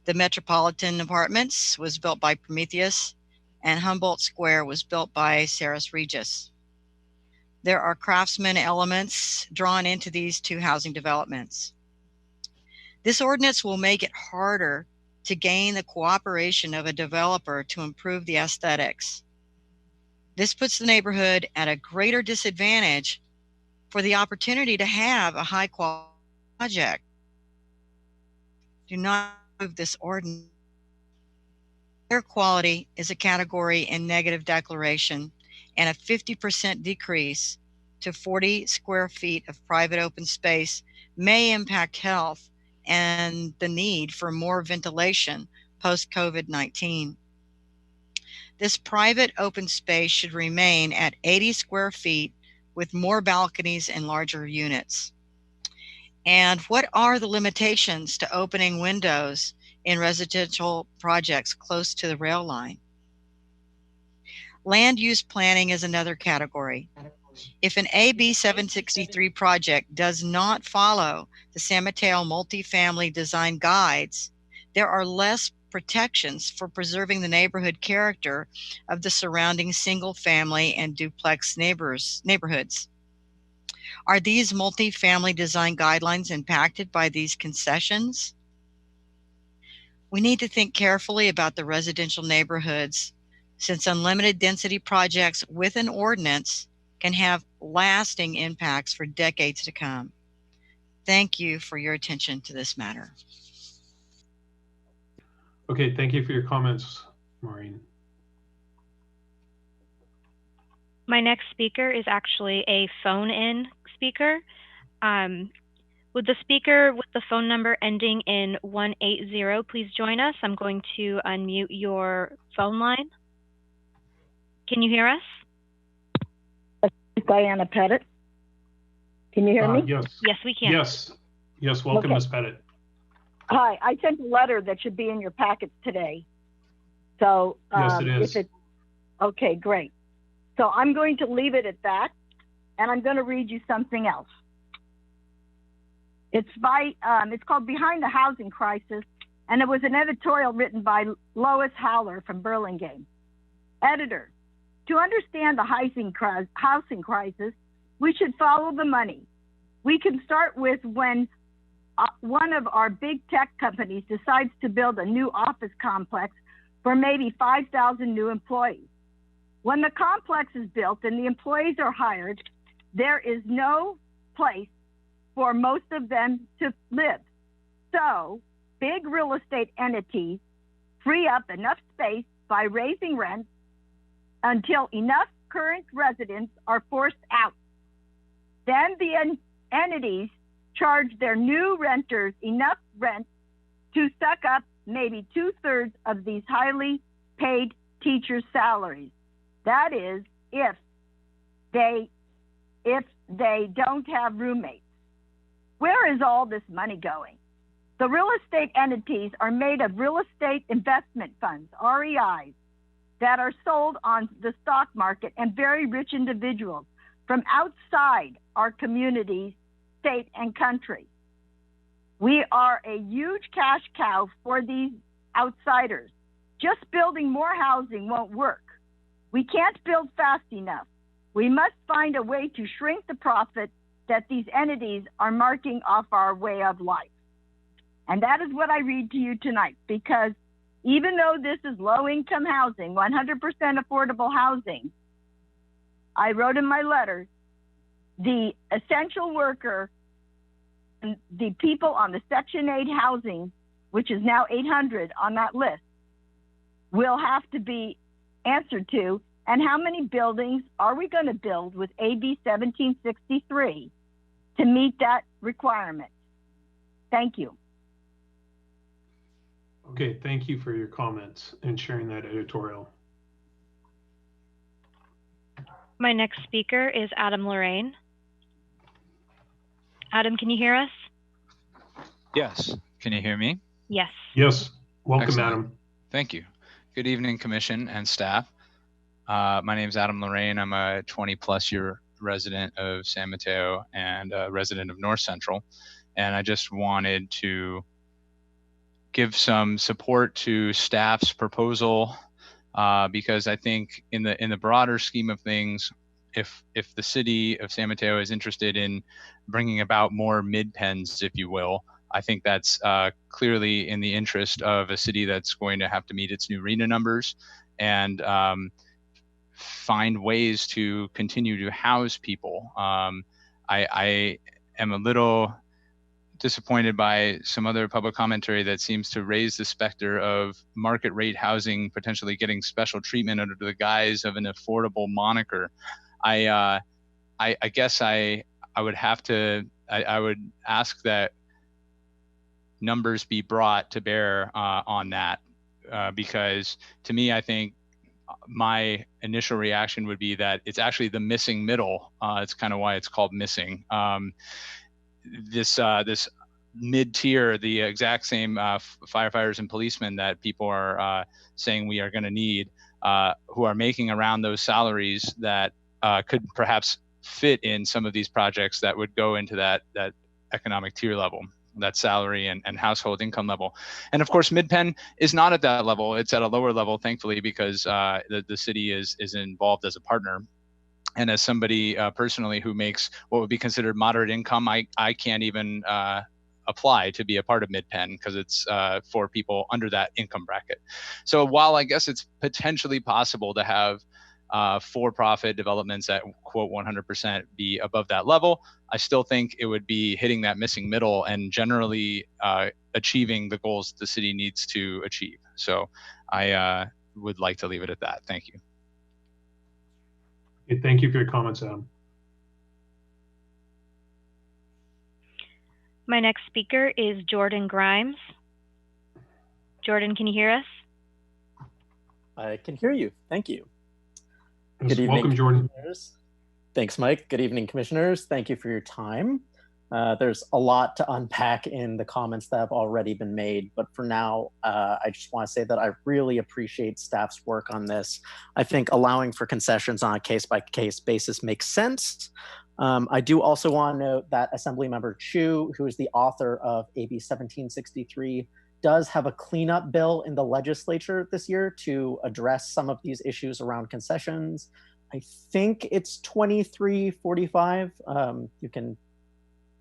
The Metropolitan Apartments was built by Prometheus, and Humboldt Square was built by Saris Regis. There are craftsman elements drawn into these two housing developments. This ordinance will make it harder to gain the cooperation of a developer to improve the aesthetics. This puts the neighborhood at a greater disadvantage for the opportunity to have a high quality project. Do not approve this ordinance. Air quality is a category in negative declaration, and a 50% decrease to 40 square feet of private open space may impact health and the need for more ventilation post-COVID-19. This private open space should remain at 80 square feet with more balconies and larger units. And what are the limitations to opening windows in residential projects close to the rail line? Land use planning is another category. If an AB 763 project does not follow the San Mateo multifamily design guides, there are less protections for preserving the neighborhood character of the surrounding single family and duplex neighborhoods. Are these multifamily design guidelines impacted by these concessions? We need to think carefully about the residential neighborhoods, since unlimited density projects with an ordinance can have lasting impacts for decades to come. Thank you for your attention to this matter. Okay, thank you for your comments, Maureen. My next speaker is actually a phone-in speaker. Would the speaker with the phone number ending in 180 please join us? I'm going to unmute your phone line. Can you hear us? Diana Pettit. Can you hear me? Yes. Yes, we can. Yes. Yes, welcome, Okay. Ms. Pettit. Hi, I sent a letter that should be in your packets today. So Yes, it is. Okay, great. So I'm going to leave it at that, and I'm going to read you something else. It's called Behind the Housing Crisis, and it was an editorial written by Lois Howler from Burlingame. Editor, to understand the housing crisis, we should follow the money. We can start with when one of our big tech companies decides to build a new office complex for maybe 5,000 new employees. When the complex is built and the employees are hired, there is no place for most of them to live. So big real estate entities free up enough space by raising rents until enough current residents are forced out. Then the entities charge their new renters enough rent to suck up maybe 2/3 of these highly paid teachers' salaries. That is, if they don't have roommates. Where is all this money going? The real estate entities are made of real estate investment funds, REIs, that are sold on the stock market, and very rich individuals from outside our communities, state, and country. We are a huge cash cow for these outsiders. Just building more housing won't work. We can't build fast enough. We must find a way to shrink the profit that these entities are marking off our way of life. And that is what I read to you tonight, because even though this is low-income housing, 100% affordable housing, I wrote in my letter, the essential worker and the people on the Section 8 housing, which is now 800 on that list, will have to be answered to. And how many buildings are we going to build with AB 1763 to meet that requirement? Thank you. Okay, thank you for your comments and sharing that editorial. My next speaker is Adam Lorraine. Adam, can you hear us? Yes. Can you hear me? Yes. Yes. Welcome, Excellent. Adam. Thank you. Good evening, Commission and staff. My name is Adam Lorraine. I'm a 20-plus year resident of San Mateo and a resident of North Central. And I just wanted to give some support to staff's proposal because I think in the broader scheme of things, if the city of San Mateo is interested in bringing about more mid-pens, if you will, I think that's clearly in the interest of a city that's going to have to meet its new RHNA numbers and find ways to continue to house people. I am a little disappointed by some other public commentary that seems to raise the specter of market rate housing potentially getting special treatment under the guise of an affordable moniker. I guess I would have to, I would ask that numbers be brought to bear on that, because to me, I think my initial reaction would be that it's actually the missing middle. It's kind of why it's called missing. This mid-tier, the exact same firefighters and policemen that people are saying we are going to need, who are making around those salaries that could perhaps fit in some of these projects that would go into that economic tier level, that salary and household income level. And of course, Mid-Penn is not at that level. It's at a lower level, thankfully, because the city is involved as a partner. And as somebody personally who makes what would be considered moderate income, I can't even apply to be a part of Mid-Penn because it's for people under that income bracket. So while I guess it's potentially possible to have for-profit developments that quote 100% be above that level, I still think it would be hitting that missing middle and generally achieving the goals the city needs to achieve. So I would like to leave it at that. Thank you. Okay, thank you for your comments, Adam. My next speaker is Jordan Grimes. Jordan, can you hear us? I can hear you. Thank you. Yes, Good evening, welcome, Jordan. Thanks, Mike. Good evening, commissioners. Thank you for your time. There's a lot to unpack in the comments that have already been made, but for now, I just want to say that I really appreciate staff's work on this. I think allowing for concessions on a case-by-case basis makes sense. I do also want to note that Assemblymember Chu, who is the author of AB 1763, does have a cleanup bill in the legislature this year to address some of these issues around concessions. I think it's 2345. You can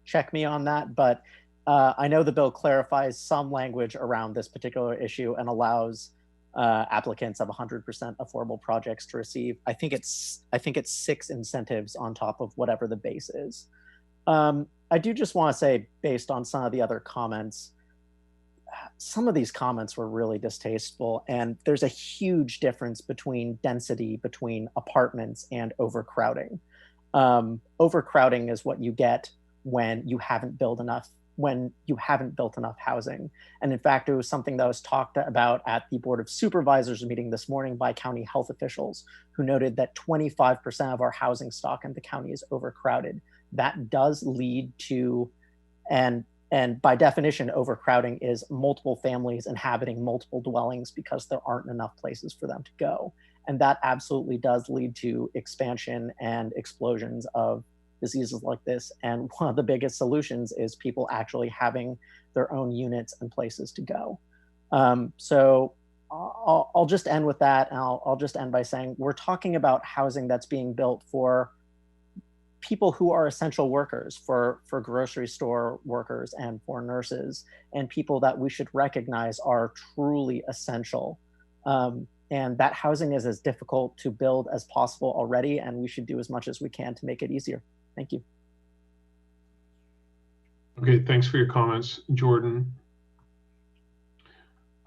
check me on that, but I know the bill clarifies some language around this particular issue and allows applicants of 100% affordable projects to receive. I think it's 6 incentives on top of whatever the base is. I do just want to say, based on some of the other comments, some of these comments were really distasteful, and there's a huge difference between density between apartments and overcrowding. Overcrowding is what you get when you haven't built enough housing. And in fact, it was something that was talked about at the Board of Supervisors meeting this morning by county health officials, who noted that 25% of our housing stock in the county is overcrowded. That does lead to, and by definition, overcrowding is multiple families inhabiting multiple dwellings because there aren't enough places for them to go. And that absolutely does lead to expansion and explosions of diseases like this. And one of the biggest solutions is people actually having their own units and places to go. So I'll just end with that. And I'll just end by saying, we're talking about housing that's being built for people who are essential workers, for grocery store workers and for nurses, and people that we should recognize are truly essential. And that housing is as difficult to build as possible already, and we should do as much as we can to make it easier. Thank you. Okay, thanks for your comments, Jordan.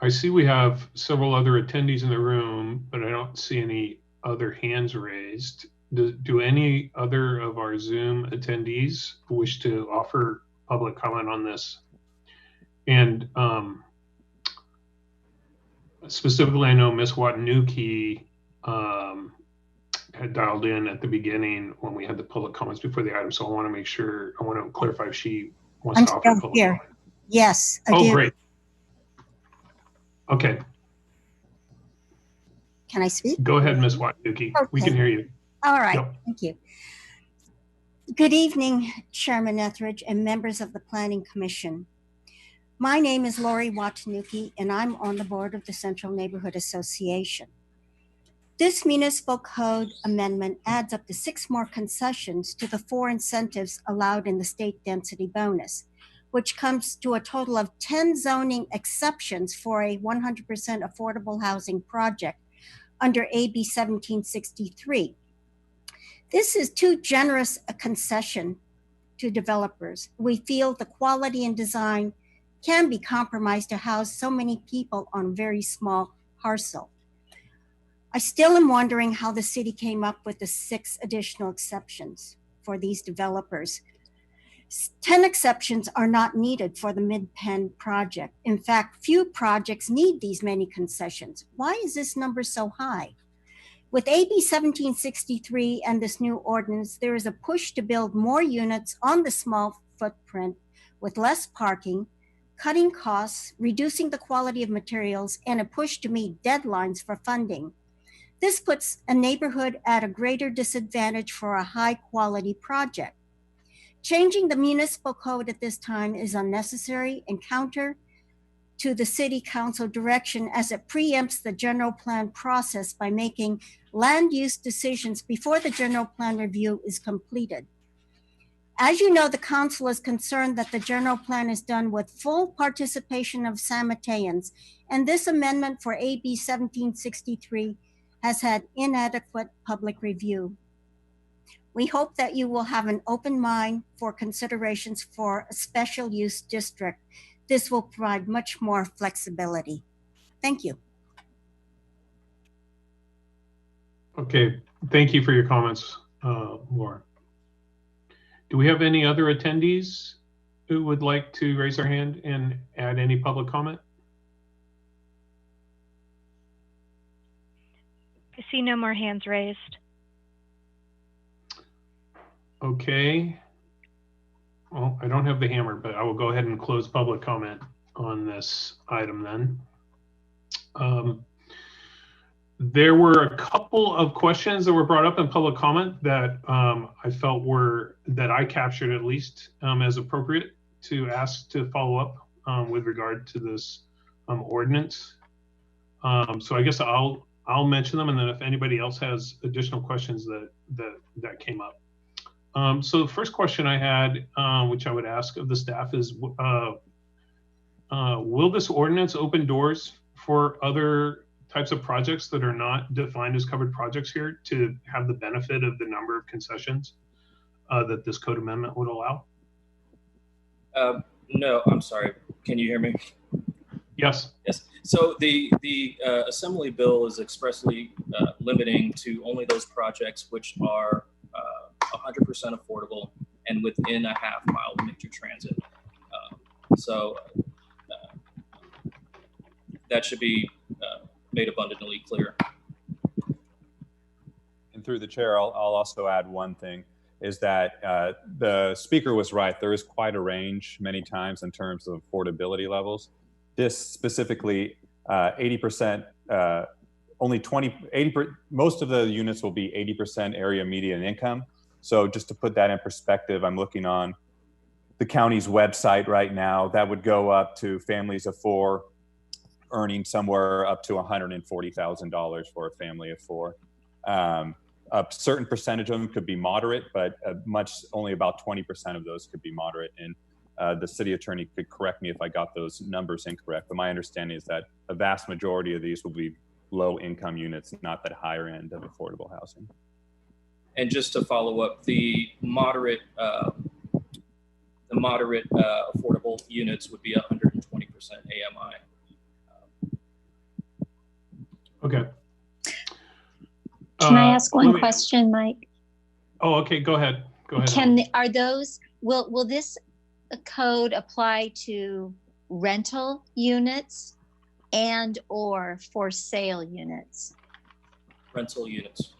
I see we have several other attendees in the room, but I don't see any other hands raised. Do any other of our Zoom attendees wish to offer public comment on this? And specifically, I know Ms. Watanuki had dialed in at the beginning when we had the public comments before the item. So I want to make sure, I want to clarify if she wants to offer public comment. Yes, I do. Oh, great. Okay. Can I speak? Go ahead, Ms. Watanuki. Okay. We can hear you. All right, Yep. Thank you. Good evening, Chairman Etheridge and members of the Planning Commission. My name is Lori Watanuki, and I'm on the board of the Central Neighborhood Association. This municipal code amendment adds up to 6 more concessions to the 4 incentives allowed in the state density bonus, which comes to a total of 10 zoning exceptions for a 100% affordable housing project under AB 1763. This is too generous a concession to developers. We feel the quality and design can be compromised to house so many people on a very small parcel. I still am wondering how the city came up with the 6 additional exceptions for these developers. 10 exceptions are not needed for the Mid-Penn project. In fact, few projects need these many concessions. Why is this number so high? With AB 1763 and this new ordinance, there is a push to build more units on the small footprint with less parking, cutting costs, reducing the quality of materials, and a push to meet deadlines for funding. This puts a neighborhood at a greater disadvantage for a high-quality project. Changing the municipal code at this time is unnecessary and counter to the city council direction, as it preempts the general plan process by making land use decisions before the general plan review is completed. As you know, the council is concerned that the general plan is done with full participation of San Mateans, and this amendment for AB 1763 has had inadequate public review. We hope that you will have an open mind for considerations for a special use district. This will provide much more flexibility. Thank you. Okay, thank you for your comments, Laura. Do we have any other attendees who would like to raise their hand and add any public comment? I see no more hands raised. Okay. Well, I don't have the hammer, but I will go ahead and close public comment on this item then. There were a couple of questions that were brought up in public comment that I felt that I captured at least as appropriate to ask to follow up with regard to this ordinance. So I guess I'll mention them, and then if anybody else has additional questions that came up. So the first question I had, which I would ask of the staff, is will this ordinance open doors for other types of projects that are not defined as covered projects here to have the benefit of the number of concessions that this code amendment would allow? No, I'm sorry. Can you hear me? Yes. Yes. So the Assembly bill is expressly limiting to only those projects which are 100% affordable and within a half-mile of major transit. So that should be made abundantly clear. And through the chair, I'll also add one thing, is that the speaker was right. There is quite a range many times in terms of affordability levels. This specifically, 80%, only 80%, most of the units will be 80% area median income. So just to put that in perspective, I'm looking on the county's website right now, that would go up to families of 4 earning somewhere up to $140,000 for a family of 4. A certain percentage of them could be moderate, but only about 20% of those could be moderate. And the city attorney could correct me if I got those numbers incorrect, but my understanding is that a vast majority of these will be low income units, not that higher end of affordable housing. And just to follow up, the moderate affordable units would be 120% AMI. Okay. Can I ask one question, Mike? Oh, okay. Go ahead. Go ahead. Will this code apply to rental units and or for sale units? Rental units.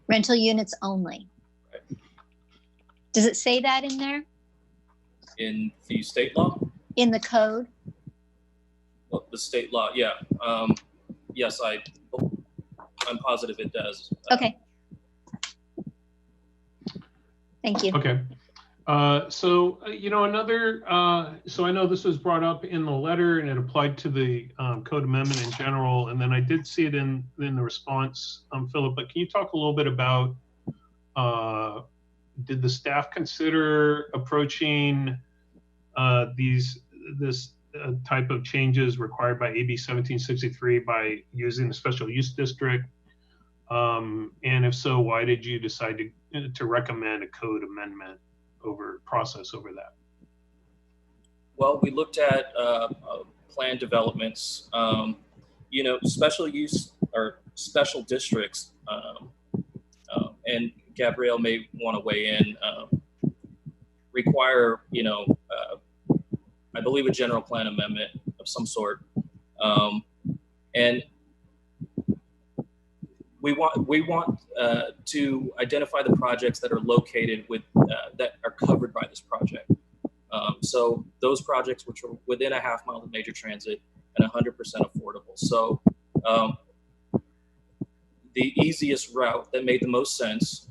Rental units only. Right. Does it say that in there? In the state law? In the code? Well, the state law, yeah. Yes, I'm positive it does. Okay. Thank you. Okay. So, so I know this was brought up in the letter and it applied to the code amendment in general. And then I did see it in the response, Philip, but can you talk a little bit about, did the staff consider approaching this type of changes required by AB 1763 by using the special use district? And if so, why did you decide to recommend a code amendment process over that? Well, we looked at plan developments, you know, special use or special districts, and Gabrielle may want to weigh in, require, you know, I believe a general plan amendment of some sort. And we want to identify the projects that are located with, that are covered by this project. So those projects which are within a half mile of major transit and 100% affordable. So the easiest route that made the most sense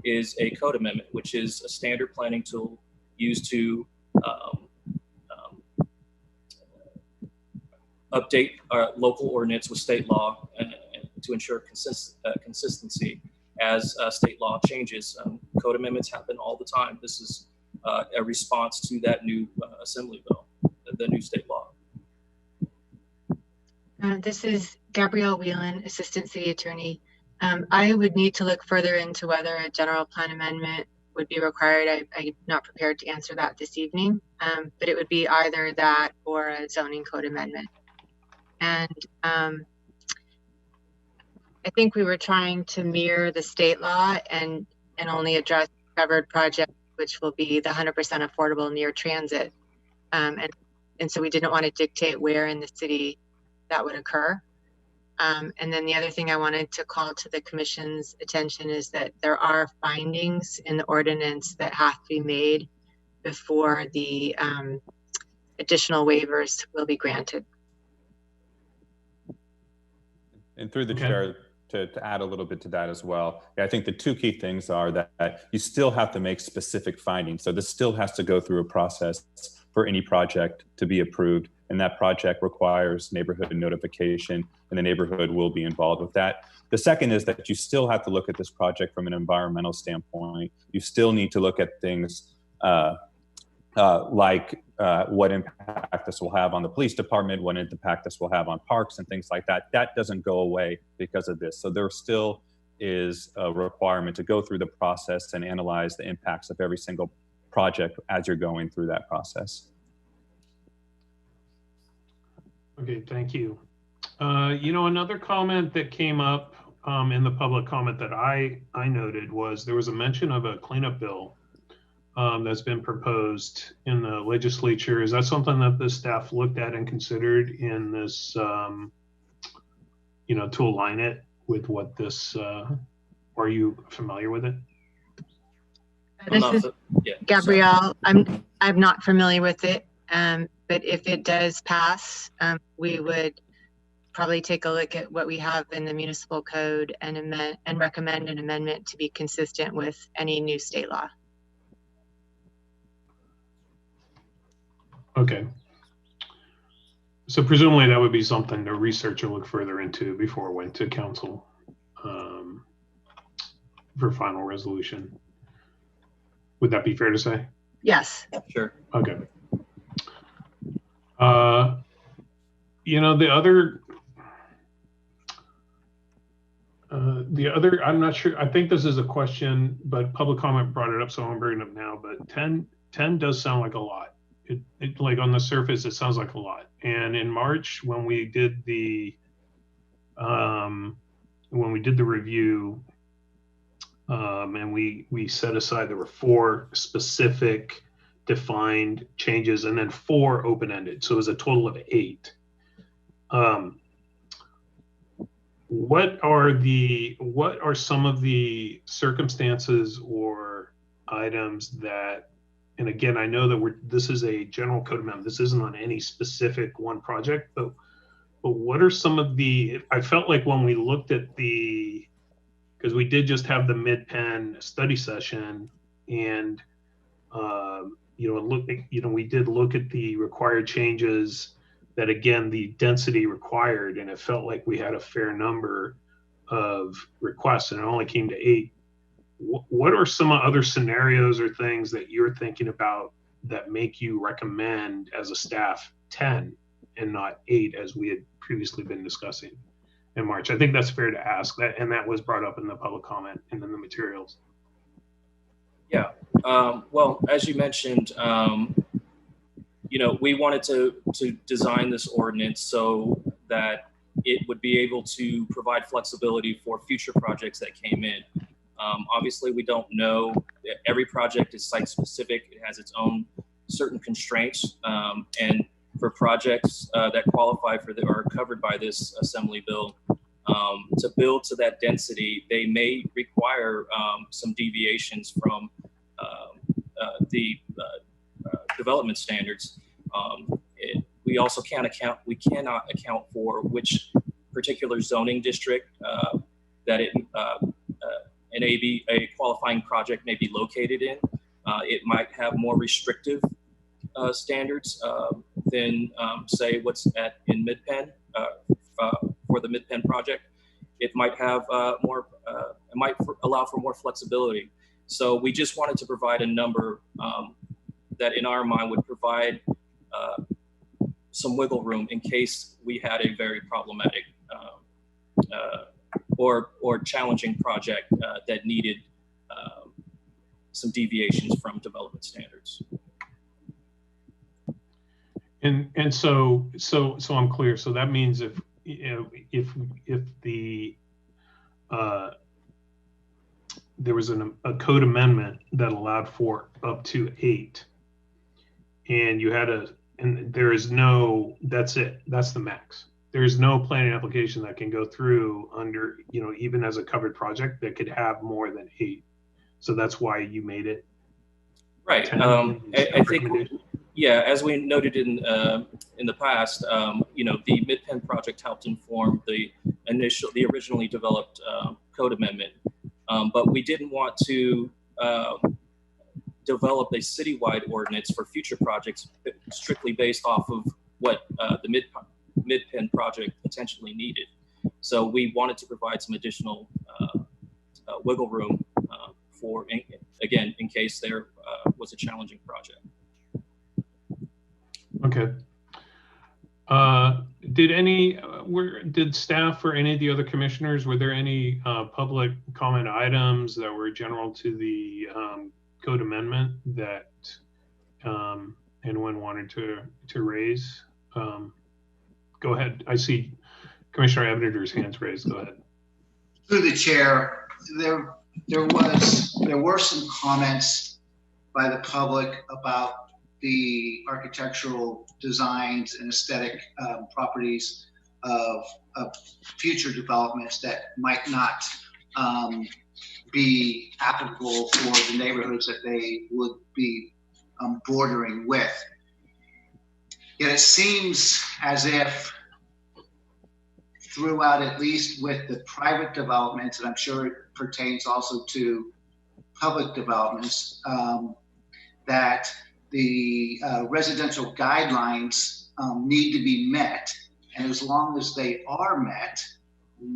is a code amendment, which is a standard planning tool used to update our local ordinance with state law and to ensure consistency as state law changes. Code amendments happen all the time. This is a response to that new assembly bill, the new state law. This is Gabrielle Whelan, Assistant City Attorney. I would need to look further into whether a general plan amendment would be required. I'm not prepared to answer that this evening, but it would be either that or a zoning code amendment. And I think we were trying to mirror the state law and only address covered projects, which will be the 100% affordable near transit. And so we didn't want to dictate where in the city that would occur. And then the other thing I wanted to call to the commission's attention is that there are findings in the ordinance that have to be made before the additional waivers will be granted. And through the chair, to add a little bit to that as well, I think the two key things are that you still have to make specific findings. So this still has to go through a process for any project to be approved. And that project requires neighborhood notification, and the neighborhood will be involved with that. The second is that you still have to look at this project from an environmental standpoint. You still need to look at things like what impact this will have on the police department, what impact this will have on parks and things like that. That doesn't go away because of this. So there still is a requirement to go through the process and analyze the impacts of every single project as you're going through that process. Okay, thank you. You know, another comment that came up in the public comment that I noted was there was a mention of a cleanup bill that's been proposed in the legislature. Is that something that the staff looked at and considered in this, you know, to align it with what this, are you familiar with it? This is Gabrielle. I'm not familiar with it, but if it does pass, we would probably take a look at what we have in the municipal code and recommend an amendment to be consistent with any new state law. Okay. So presumably that would be something to research or look further into before it went to council for final resolution. Would that be fair to say? Yes. Sure. Okay. You know, the other, I'm not sure, I think this is a question, but public comment brought it up, so I'm bringing it up now, but 10 does sound like a lot. It like on the surface, it sounds like a lot. And in March, when we did the review, and we set aside, there were 4 specific defined changes and then 4 open-ended. So it was a total of 8. What are some of the circumstances or items that, and again, I know that this is a general code amendment. This isn't on any specific one project, but what are some of the, I felt like when we looked at because we did just have the mid-pen study session, and we did look at the required changes that, again, the density required, and it felt like we had a fair number of requests, and it only came to 8. What are some other scenarios or things that you're thinking about that make you recommend as a staff 10 and not 8 as we had previously been discussing in March? I think that's fair to ask that, and that was brought up in the public comment and in the materials. Yeah, Well, as you mentioned, we wanted to design this ordinance so that it would be able to provide flexibility for future projects that came in. Obviously, we don't know. Every project is site specific. It has its own certain constraints. And for projects that qualify for or are covered by this assembly bill, to build to that density, they may require some deviations from the development standards. We also we cannot account for which particular zoning district that a qualifying project may be located in. It might have more restrictive standards than say what's in Mid-Penn for the Mid-Penn project. It might have it might allow for more flexibility. So we just wanted to provide a number that in our mind would provide some wiggle room in case we had a very problematic or challenging project that needed some deviations from development standards. And so I'm clear. So that means if the there was a code amendment that allowed for up to 8, and you had and there is no, that's it, that's the max. There is no planning application that can go through under, even as a covered project that could have more than 8. So that's why you made it. Right. I think, yeah, as we noted in the past, the Mid-Penn project helped inform the originally developed code amendment, but we didn't want to develop a citywide ordinance for future projects strictly based off of what the Mid-Penn project potentially needed. So we wanted to provide some additional wiggle room for, again, in case there was a challenging project. Okay. Did staff or any of the other commissioners, were there any public comment items that were general to the code amendment that anyone wanted to raise? Go ahead. I see Commissioner Evader's hands raised. Go ahead. Through the chair, there were some comments by the public about the architectural designs and aesthetic properties of future developments that might not be applicable for the neighborhoods that they would be bordering with. Yet it seems as if throughout, at least with the private developments, and I'm sure it pertains also to public developments, that the residential guidelines need to be met. And as long as they are met,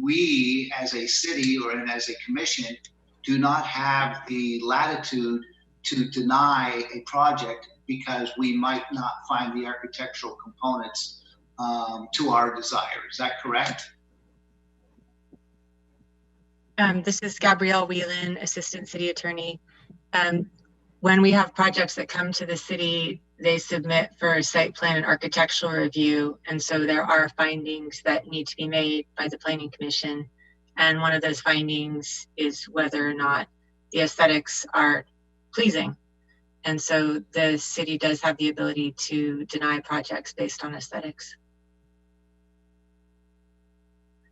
we as a city or as a commission do not have the latitude to deny a project because we might not find the architectural components to our desire. Is that correct? This is Gabrielle Whelan, Assistant City Attorney. When we have projects that come to the city, they submit for a site plan and architectural review. And so there are findings that need to be made by the Planning Commission. And one of those findings is whether or not the aesthetics are pleasing. And so the city does have the ability to deny projects based on aesthetics.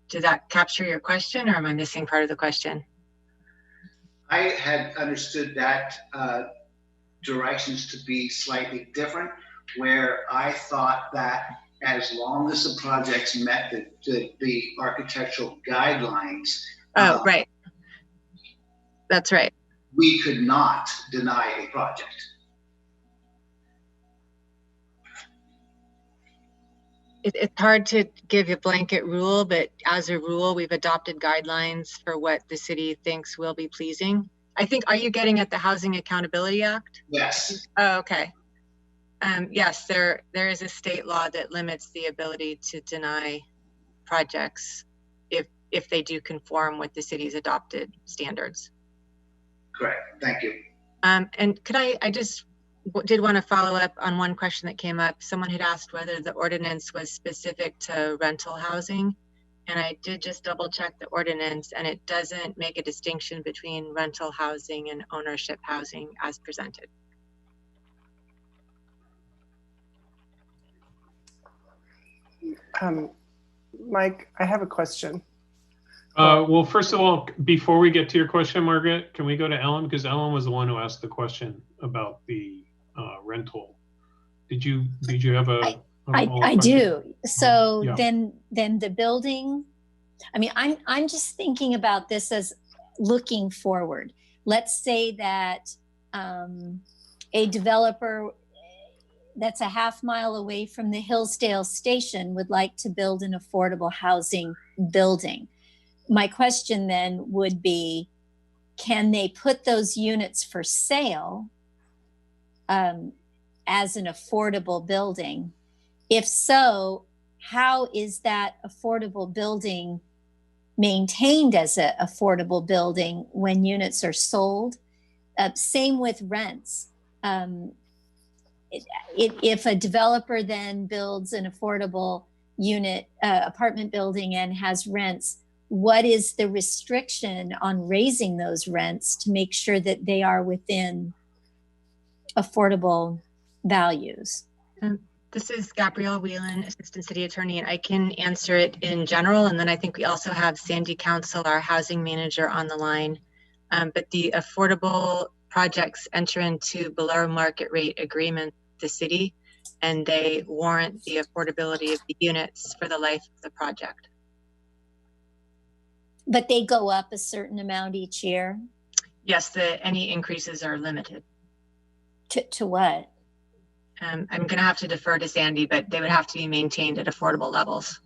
Did that capture your question, or am I missing part of the question? I had understood that directions to be slightly different, where I thought that as long as the projects met the architectural guidelines. Oh, right. That's right. We could not deny a project. It's hard to give a blanket rule, but as a rule, we've adopted guidelines for what the city thinks will be pleasing. I think, are you getting at the Housing Accountability Act? Yes. Oh, okay. Yes, there is a state law that limits the ability to deny projects if they do conform with the city's adopted standards. Correct. Thank you. And could I just did want to follow up on one question that came up. Someone had asked whether the ordinance was specific to rental housing. And I did just double check the ordinance, and it doesn't make a distinction between rental housing and ownership housing as presented. Mike, I have a question. Well, first of all, before we get to your question, Margaret, can we go to Ellen? Because Ellen was the one who asked the question about the rental. Did you have a I do. So yeah. then the building, I mean, I'm just thinking about this as looking forward. Let's say that a developer that's a half mile away from the Hillsdale station would like to build an affordable housing building. My question then would be, can they put those units for sale as an affordable building? If so, how is that affordable building maintained as an affordable building when units are sold? Same with rents. If a developer then builds an affordable unit, apartment building and has rents, what is the restriction on raising those rents to make sure that they are within affordable values? This is Gabrielle Whelan, Assistant City Attorney, and I can answer it in general. And then I think we also have Sandy Council, our housing manager, on the line. But the affordable projects enter into below market rate agreement with the city, and they warrant the affordability of the units for the life of the project. But they go up a certain amount each year? Yes, any increases are limited. To what? I'm going to have to defer to Sandy, but they would have to be maintained at affordable levels.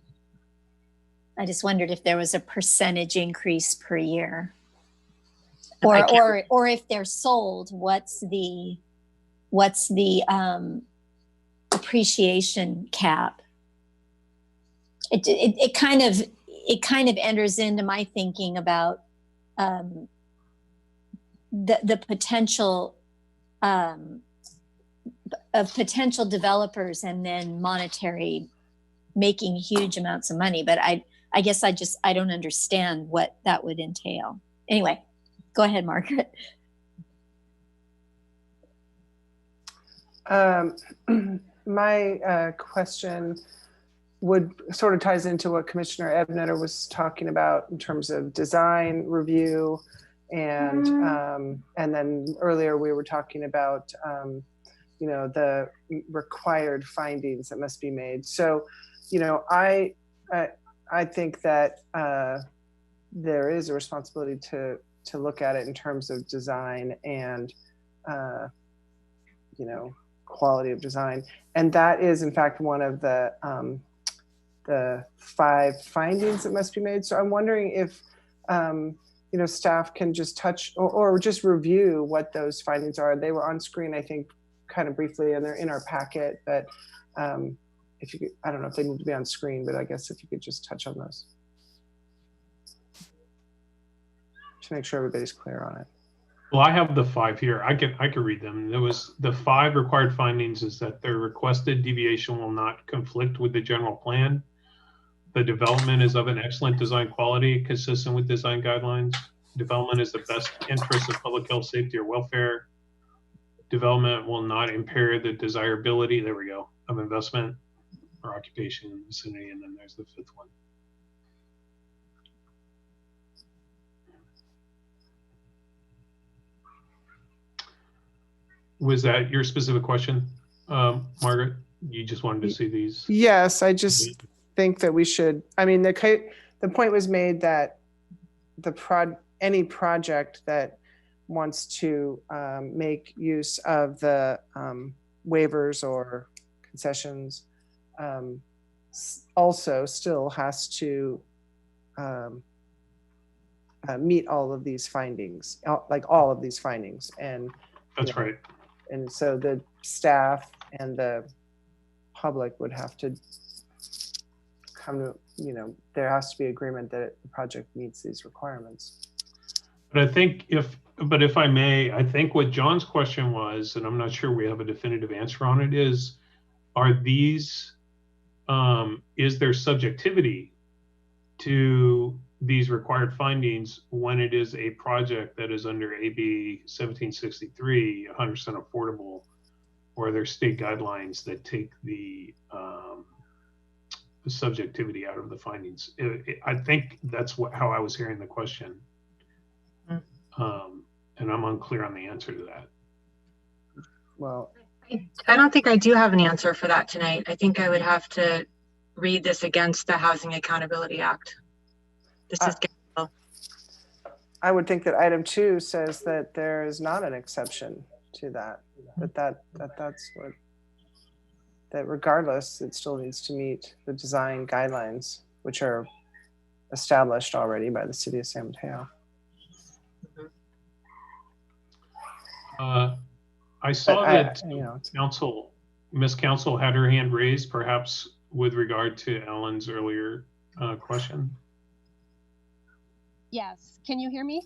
I just wondered if there was a percentage increase per year. Or if they're sold, what's the appreciation cap? It kind of enters into my thinking about the potential of potential developers and then monetary making huge amounts of money. But I guess I don't understand what that would entail. Anyway, go ahead, Margaret. My question would sort of ties into what Commissioner Ebneter was talking about in terms of design review, and then earlier we were talking about the required findings that must be made. So, I think that there is a responsibility to look at it in terms of design and quality of design, and that is in fact one of the 5 findings that must be made. So I'm wondering if staff can just touch or just review what those findings are. They were on screen, I think, kind of briefly, and they're in our packet. But if you could, I don't know if they need to be on screen, but I guess if you could just touch on those to make sure everybody's clear on it. Well, I have the 5 here. I could read them. There was the 5 required findings is that their requested deviation will not conflict with the general plan. The development is of an excellent design quality, consistent with design guidelines. Development is the best interest of public health, safety, or welfare. Development will not impair the desirability, there we go, of investment or occupation in the vicinity. And then there's the 5th one. Was that your specific question, Margaret? You just wanted to see these? Yes, I just think that we should. I mean, the point was made that any project that wants to make use of the waivers or concessions also still has to meet all of these findings, like all of these findings. And that's right. And so the staff and the public would have to come to, there has to be agreement that the project meets these requirements. But I think if I may, I think what John's question was, and I'm not sure we have a definitive answer on it, is there subjectivity to these required findings when it is a project that is under AB 1763, 100% affordable, or are there state guidelines that take the subjectivity out of the findings? I think that's how I was hearing the question. And I'm unclear on the answer to that. Well, I don't think I do have an answer for that tonight. I think I would have to read this against the Housing Accountability Act. This is I would think that item 2 says that there is not an exception to that. That's what, that regardless, it still needs to meet the design guidelines, which are established already by the city of San Mateo. I saw that Ms. Council had her hand raised, perhaps with regard to Ellen's earlier question. Yes, can you hear me?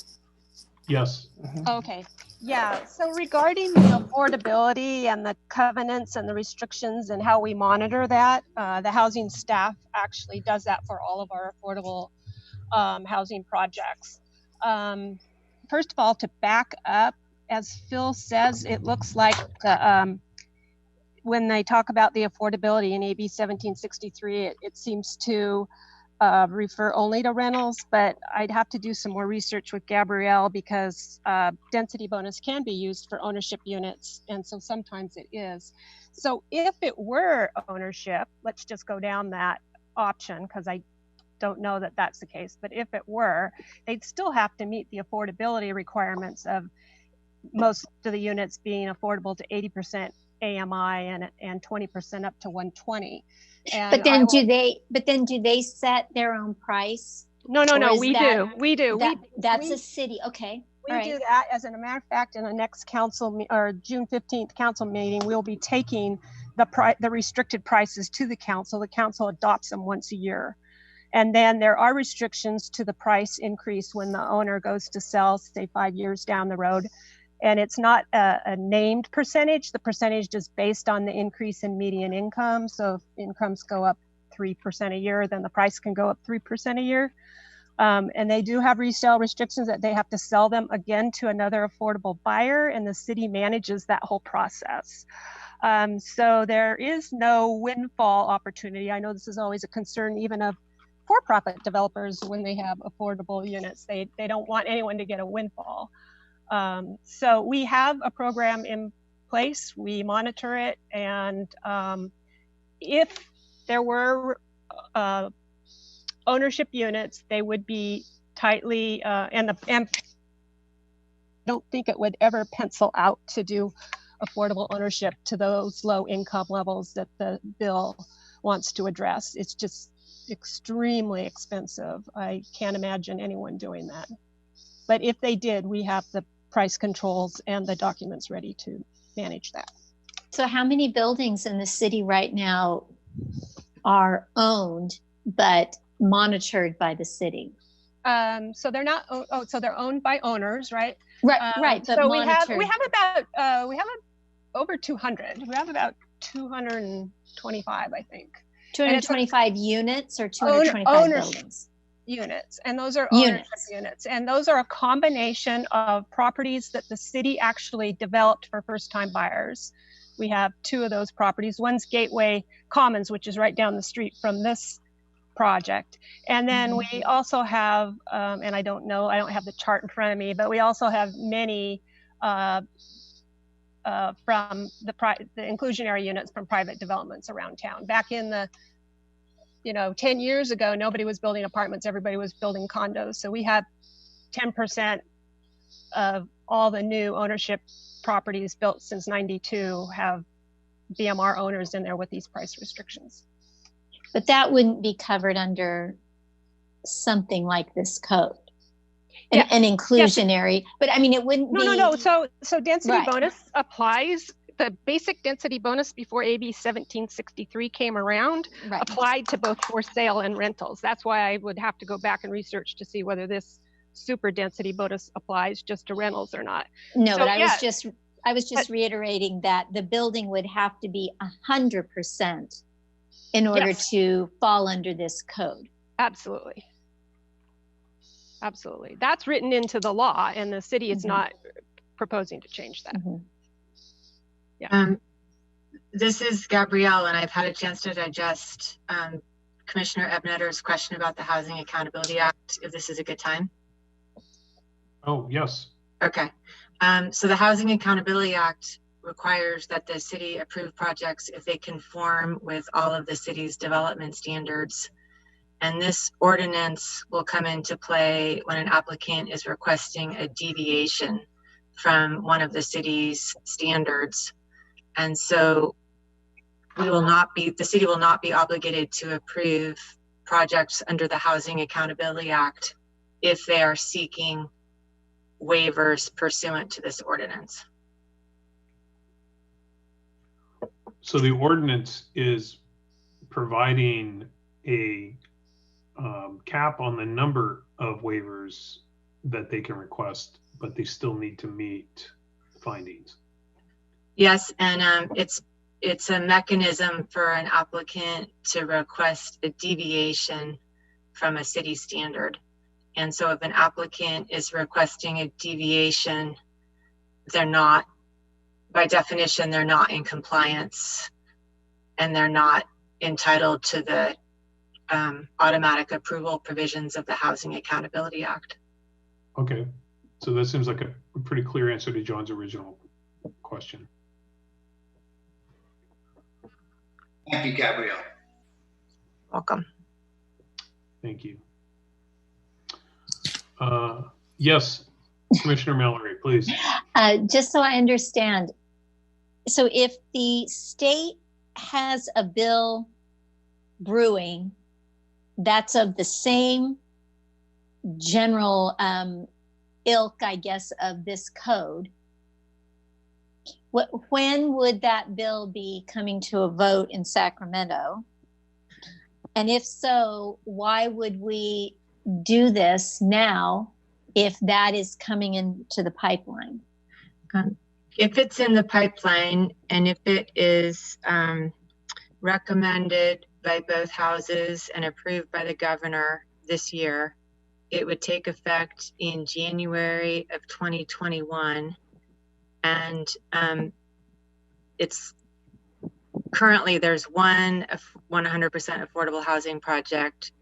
Yes. Okay, yeah, so regarding the affordability and the covenants and the restrictions and how we monitor that, the housing staff actually does that for all of our affordable housing projects. First of all, to back up, as Phil says, it looks like when they talk about the affordability in AB 1763, it seems to refer only to rentals, but I'd have to do some more research with Gabrielle because density bonus can be used for ownership units, and so sometimes it is. So if it were ownership, let's just go down that option because I don't know that that's the case, but if it were, they'd still have to meet the affordability requirements of most of the units being affordable to 80% AMI and 20% up to 120. And but then do they set their own price? No, we do. That's a city. Okay. We do that. As a matter of fact, in the next council or June 15th council meeting, we'll be taking the restricted prices to the council. The council adopts them once a year. And then there are restrictions to the price increase when the owner goes to sell, say 5 years down the road. And it's not a named percentage. The percentage is based on the increase in median income. So if incomes go up 3% a year, then the price can go up 3% a year. And they do have resale restrictions that they have to sell them again to another affordable buyer, and the city manages that whole process. So there is no windfall opportunity. I know this is always a concern even of for-profit developers when they have affordable units. They don't want anyone to get a windfall. So we have a program in place, we monitor it, and if there were ownership units, they would be tightly, and I don't think it would ever pencil out to do affordable ownership to those low income levels that the bill wants to address. It's just extremely expensive. I can't imagine anyone doing that. But if they did, we have the price controls and the documents ready to manage that. So how many buildings in the city right now are owned but monitored by the city? So they're not. So they're owned by owners, right? Right. But so monitored. we have over 200. We have about 225, I think. 225 units or 225 buildings? Units, and those are ownership units, and those are a combination of properties that the city actually developed for first-time buyers. We have 2 of those properties. One's Gateway Commons, which is right down the street from this project, and then we also have, and I don't have the chart in front of me, but we also have many from the inclusionary units from private developments around town. Back in the 10 years ago, nobody was building apartments, everybody was building condos. So we have 10% of all the new ownership properties built since '92 have BMR owners in there with these price restrictions. But that wouldn't be covered under something like this code. An inclusionary, but I mean, it wouldn't be. No. So density bonus applies. The basic density bonus before AB 1763 came around applied to both for sale and rentals. That's why I would have to go back and research to see whether this super density bonus applies just to rentals or not. No, So, but yeah, I was just reiterating that the building would have to be 100% in order Yes. to fall under this code. Absolutely. Absolutely. That's written into the law, and the city is not proposing to change that. Yeah. This is Gabrielle, and I've had a chance to digest Commissioner Ebnetter's question about the Housing Accountability Act, if this is a good time. Oh, yes. Okay. So the Housing Accountability Act requires that the city approve projects if they conform with all of the city's development standards. And this ordinance will come into play when an applicant is requesting a deviation from one of the city's standards. And so the city will not be obligated to approve projects under the Housing Accountability Act if they are seeking waivers pursuant to this ordinance. So the ordinance is providing a cap on the number of waivers that they can request, but they still need to meet findings. Yes, and it's a mechanism for an applicant to request a deviation from a city standard. And so if an applicant is requesting a deviation, they're not, by definition, they're not in compliance, and they're not entitled to the automatic approval provisions of the Housing Accountability Act. Okay, so that seems like a pretty clear answer to John's original question. Thank you, Gabrielle. Welcome. Thank you. Yes, Commissioner Mallory, please. Just so I understand, so if the state has a bill brewing that's of the same general ilk, I guess, of this code, when would that bill be coming to a vote in Sacramento? And if so, why would we do this now if that is coming into the pipeline? If it's in the pipeline and if it is recommended by both houses and approved by the governor this year, it would take effect in January of 2021. And it's currently, there's one 100% affordable housing project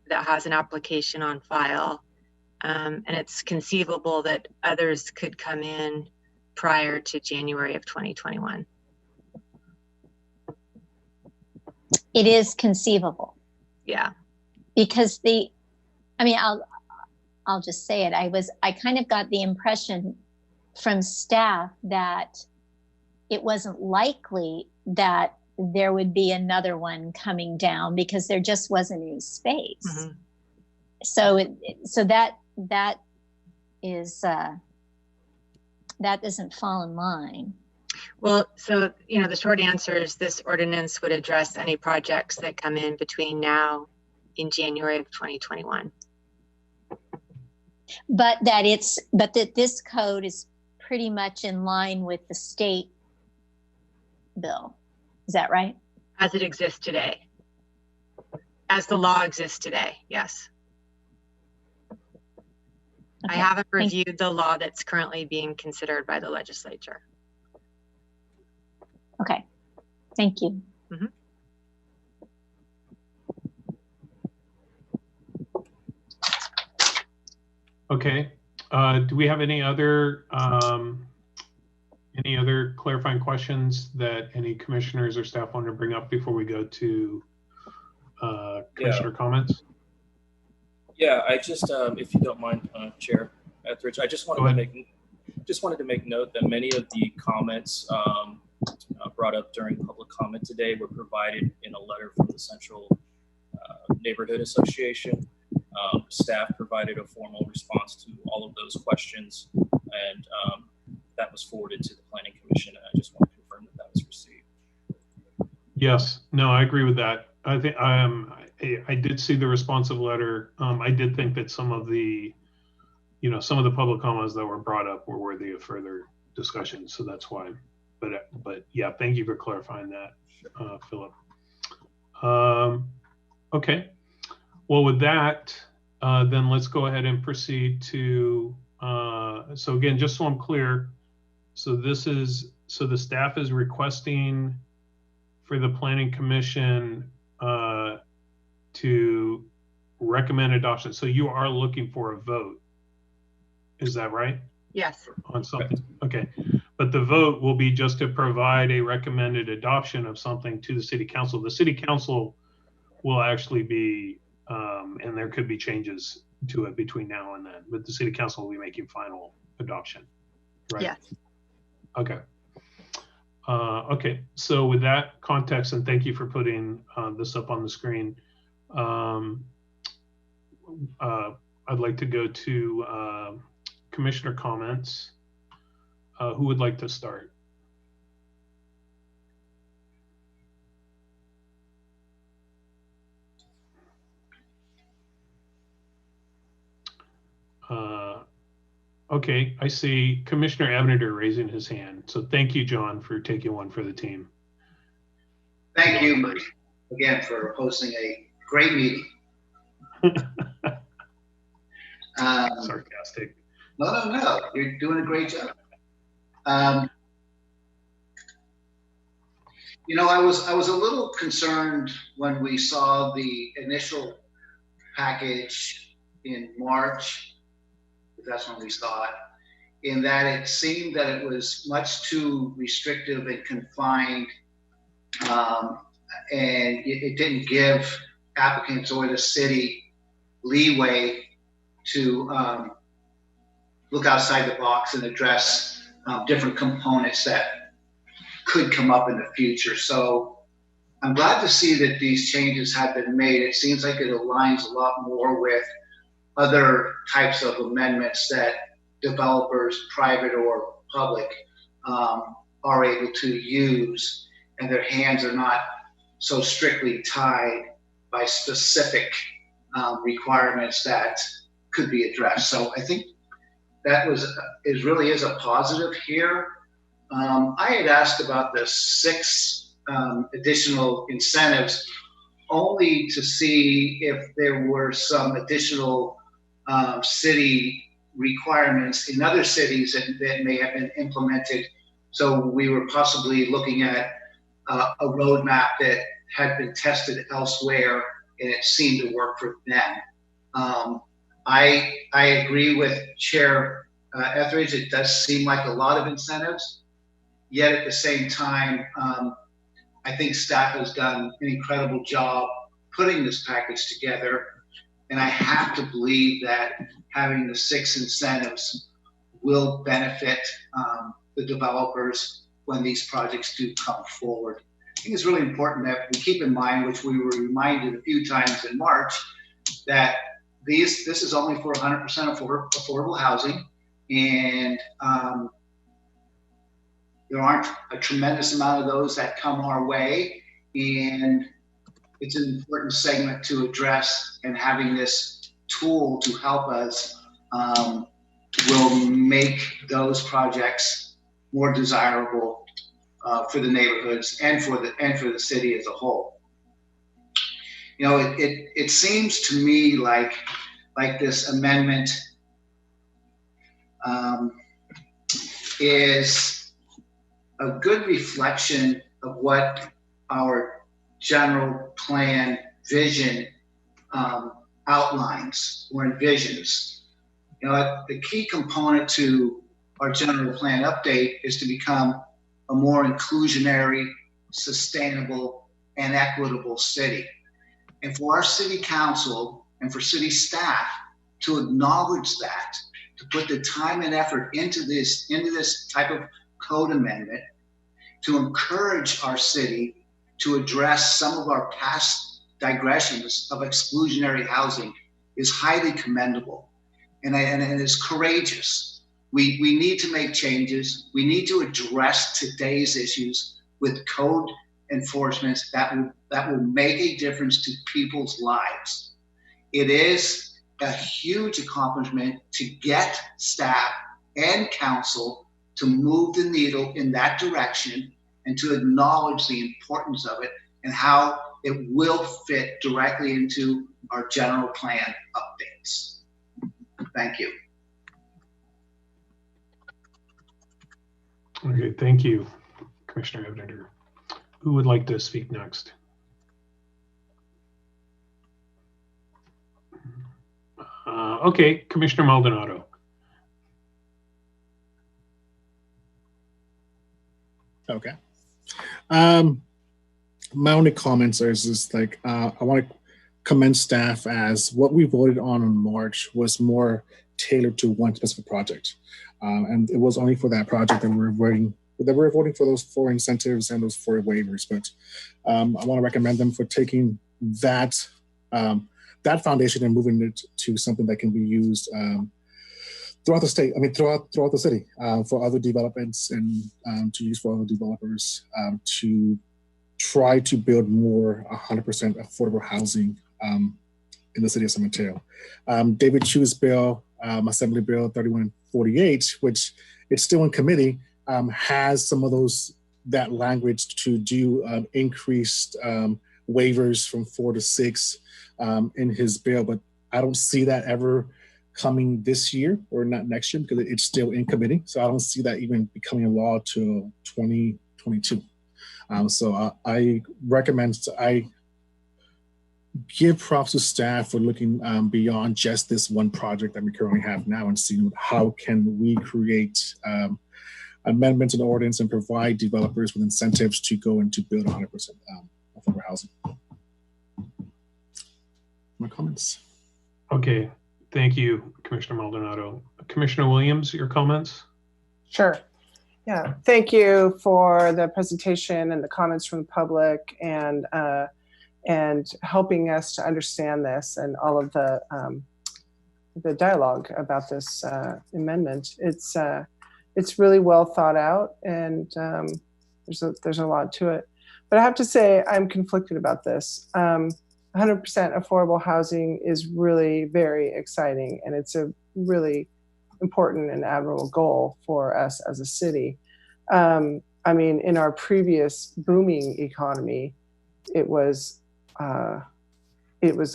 that has an application on file. And it's conceivable that others could come in prior to January of 2021. It is conceivable. Yeah. Because I'll just say it. I kind of got the impression from staff that it wasn't likely that there would be another one coming down because there just wasn't any space. Mm-hmm. So that is that doesn't fall in line. Well, so the short answer is this ordinance would address any projects that come in between now and January of 2021. But that this code is pretty much in line with the state bill. Is that right? As it exists today. As the law exists today, yes. Okay. I haven't reviewed the law that's currently being considered by the legislature. Okay, thank you. Mm-hmm. Okay, do we have any other clarifying questions that any commissioners or staff want to bring up before we go to commissioner comments? Yeah, I just, if you don't mind, Chair Etheridge, I just wanted to make note that many of the comments brought up during public comment today were provided in a letter from the Central Neighborhood Association. Staff provided a formal response to all of those questions, and that was forwarded to the Planning Commission, and I just want to confirm that was received. Yes, no, I agree with that. I think I did see the responsive letter. I did think that some of the you know, some of the public comments that were brought up were worthy of further discussion. So that's why. But yeah, thank you for clarifying that, Philip. Okay. Well, with that, then let's go ahead and proceed to. So again, just so I'm clear, so the staff is requesting for the Planning Commission to recommend adoption. So you are looking for a vote. Is that right? Yes. On something. Okay. But the vote will be just to provide a recommended adoption of something to the City Council. The City Council will actually be, and there could be changes to it between now and then, but the City Council will be making final adoption, right? Yes. Okay. Okay, so with that context, and thank you for putting this up on the screen, I'd like to go to commissioner comments. Who would like to start? Okay, I see Commissioner Abner raising his hand. So thank you, John, for taking one for the team. Thank you again for hosting a great meeting. Sarcastic. No. You're doing a great job. You know, I was a little concerned when we saw the initial package in March, if that's when we saw it, in that it seemed that it was much too restrictive and confined, and it didn't give applicants or the city leeway to look outside the box and address different components that could come up in the future. So I'm glad to see that these changes have been made. It seems like it aligns a lot more with other types of amendments that developers, private or public, are able to use, and their hands are not so strictly tied by specific requirements that could be addressed. So I think that really is a positive here. I had asked about the 6 additional incentives only to see if there were some additional city requirements in other cities that may have been implemented. So we were possibly looking at a roadmap that had been tested elsewhere and it seemed to work for them. I agree with Chair Etheridge. It does seem like a lot of incentives, yet at the same time, I think staff has done an incredible job putting this package together. And I have to believe that having the 6 incentives will benefit the developers when these projects do come forward. I think it's really important that we keep in mind, which we were reminded a few times in March, that this is only for 100% affordable housing, and there aren't a tremendous amount of those that come our way, and it's an important segment to address, and having this tool to help us will make those projects more desirable for the neighborhoods and for the city as a whole. You know, it seems to me like this amendment is a good reflection of what our general plan vision outlines or envisions. You know, the key component to our general plan update is to become a more inclusionary, sustainable, and equitable city. And for our city council and for city staff to acknowledge that, to put the time and effort into this type of code amendment, to encourage our city to address some of our past digressions of exclusionary housing is highly commendable, and is courageous. We need to make changes. We need to address today's issues with code enforcements that will make a difference to people's lives. It is a huge accomplishment to get staff and council to move the needle in that direction and to acknowledge the importance of it and how it will fit directly into our general plan updates. Thank you. Okay, thank you, Commissioner Ebner. Who would like to speak next? Okay, Commissioner Maldonado. Okay. My only comments are just like, I want to commend staff as what we voted on in March was more tailored to one specific project. And it was only for that project that we're voting for those 4 incentives and those 4 waivers. But I want to recommend them for taking that that foundation and moving it to something that can be used throughout the state. I mean, throughout the city for other developments and to use for other developers to try to build more 100% affordable housing in the city of San Mateo. David Chu's bill, Assembly Bill 3148, which it's still in committee, has some of that language to do increased waivers from 4 to 6 in his bill, but I don't see that ever coming this year or not next year because it's still in committee. So I don't see that even becoming a law till 2022. So I recommend, I give props to staff for looking beyond just this one project that we currently have now and seeing how can we create amendments in the ordinance and provide developers with incentives to go and to build 100% affordable housing. My comments. Okay, thank you, Commissioner Maldonado. Commissioner Williams, your comments? Sure. Yeah, thank you for the presentation and the comments from the public and helping us to understand this and all of the dialogue about this amendment. It's really well thought out and there's a lot to it. But I have to say I'm conflicted about this. 100% affordable housing is really very exciting and it's a really important and admirable goal for us as a city. I mean, in our previous booming economy, it was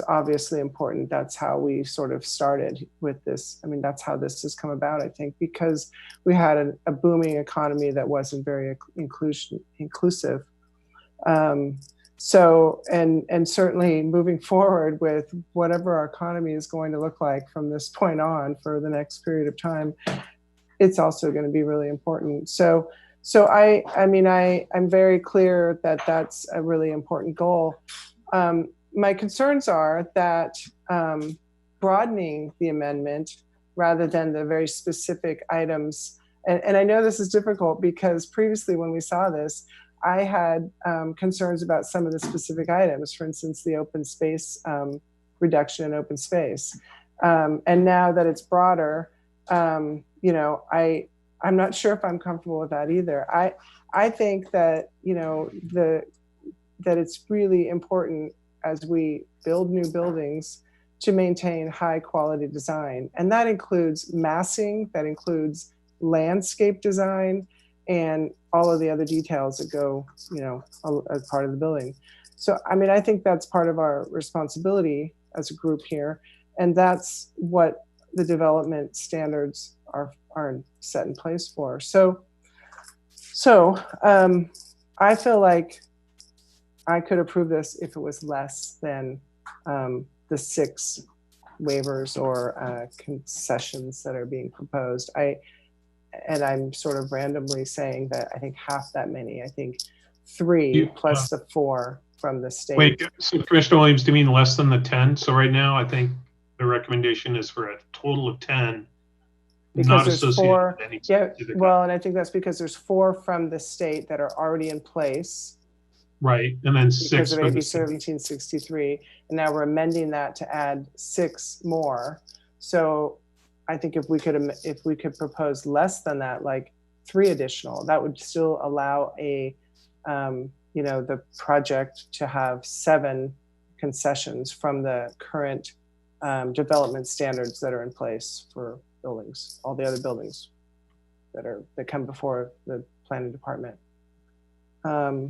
obviously important. That's how we sort of started with this. I mean, that's how this has come about, I think, because we had a booming economy that wasn't very inclusive. So, and certainly moving forward with whatever our economy is going to look like from this point on for the next period of time, it's also going to be really important. So I'm very clear that that's a really important goal. My concerns are that broadening the amendment rather than the very specific items, and I know this is difficult because previously when we saw this, I had concerns about some of the specific items, for instance, the open space, reduction in open space. And now that it's broader, I'm not sure if I'm comfortable with that either. I think that, that it's really important as we build new buildings to maintain high quality design. And that includes massing, that includes landscape design, and all of the other details that go, as part of the building. So, I mean, I think that's part of our responsibility as a group here. And that's what the development standards are set in place for. So I feel like I could approve this if it was less than the 6 waivers or concessions that are being proposed. And I'm sort of randomly saying that I think half that many. I think 3 plus the 4 from the state. Wait, so Commissioner Williams, do you mean less than the 10? So right now, I think the recommendation is for a total of 10, because not there's associated 4. with any Yeah, specific. well, and I think that's because there's 4 from the state that are already in place. Right, and then 6 because of from AB the state. 1763, and now we're amending that to add 6 more. So I think if we could propose less than that, like 3 additional, that would still allow the project to have 7 concessions from the current development standards that are in place for buildings, all the other buildings that come before the planning department. I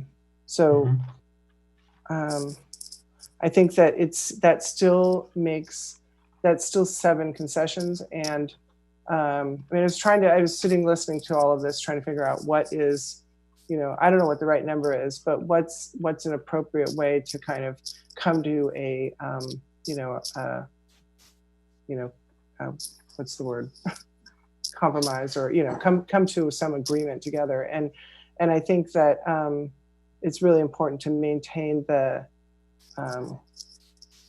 think that that's still 7 concessions. And I mean, I was sitting listening to all of this, trying to figure out what is, I don't know what the right number is, but what's an appropriate way to kind of come to a, what's the word? Compromise, or come to some agreement together. And I think that it's really important to maintain the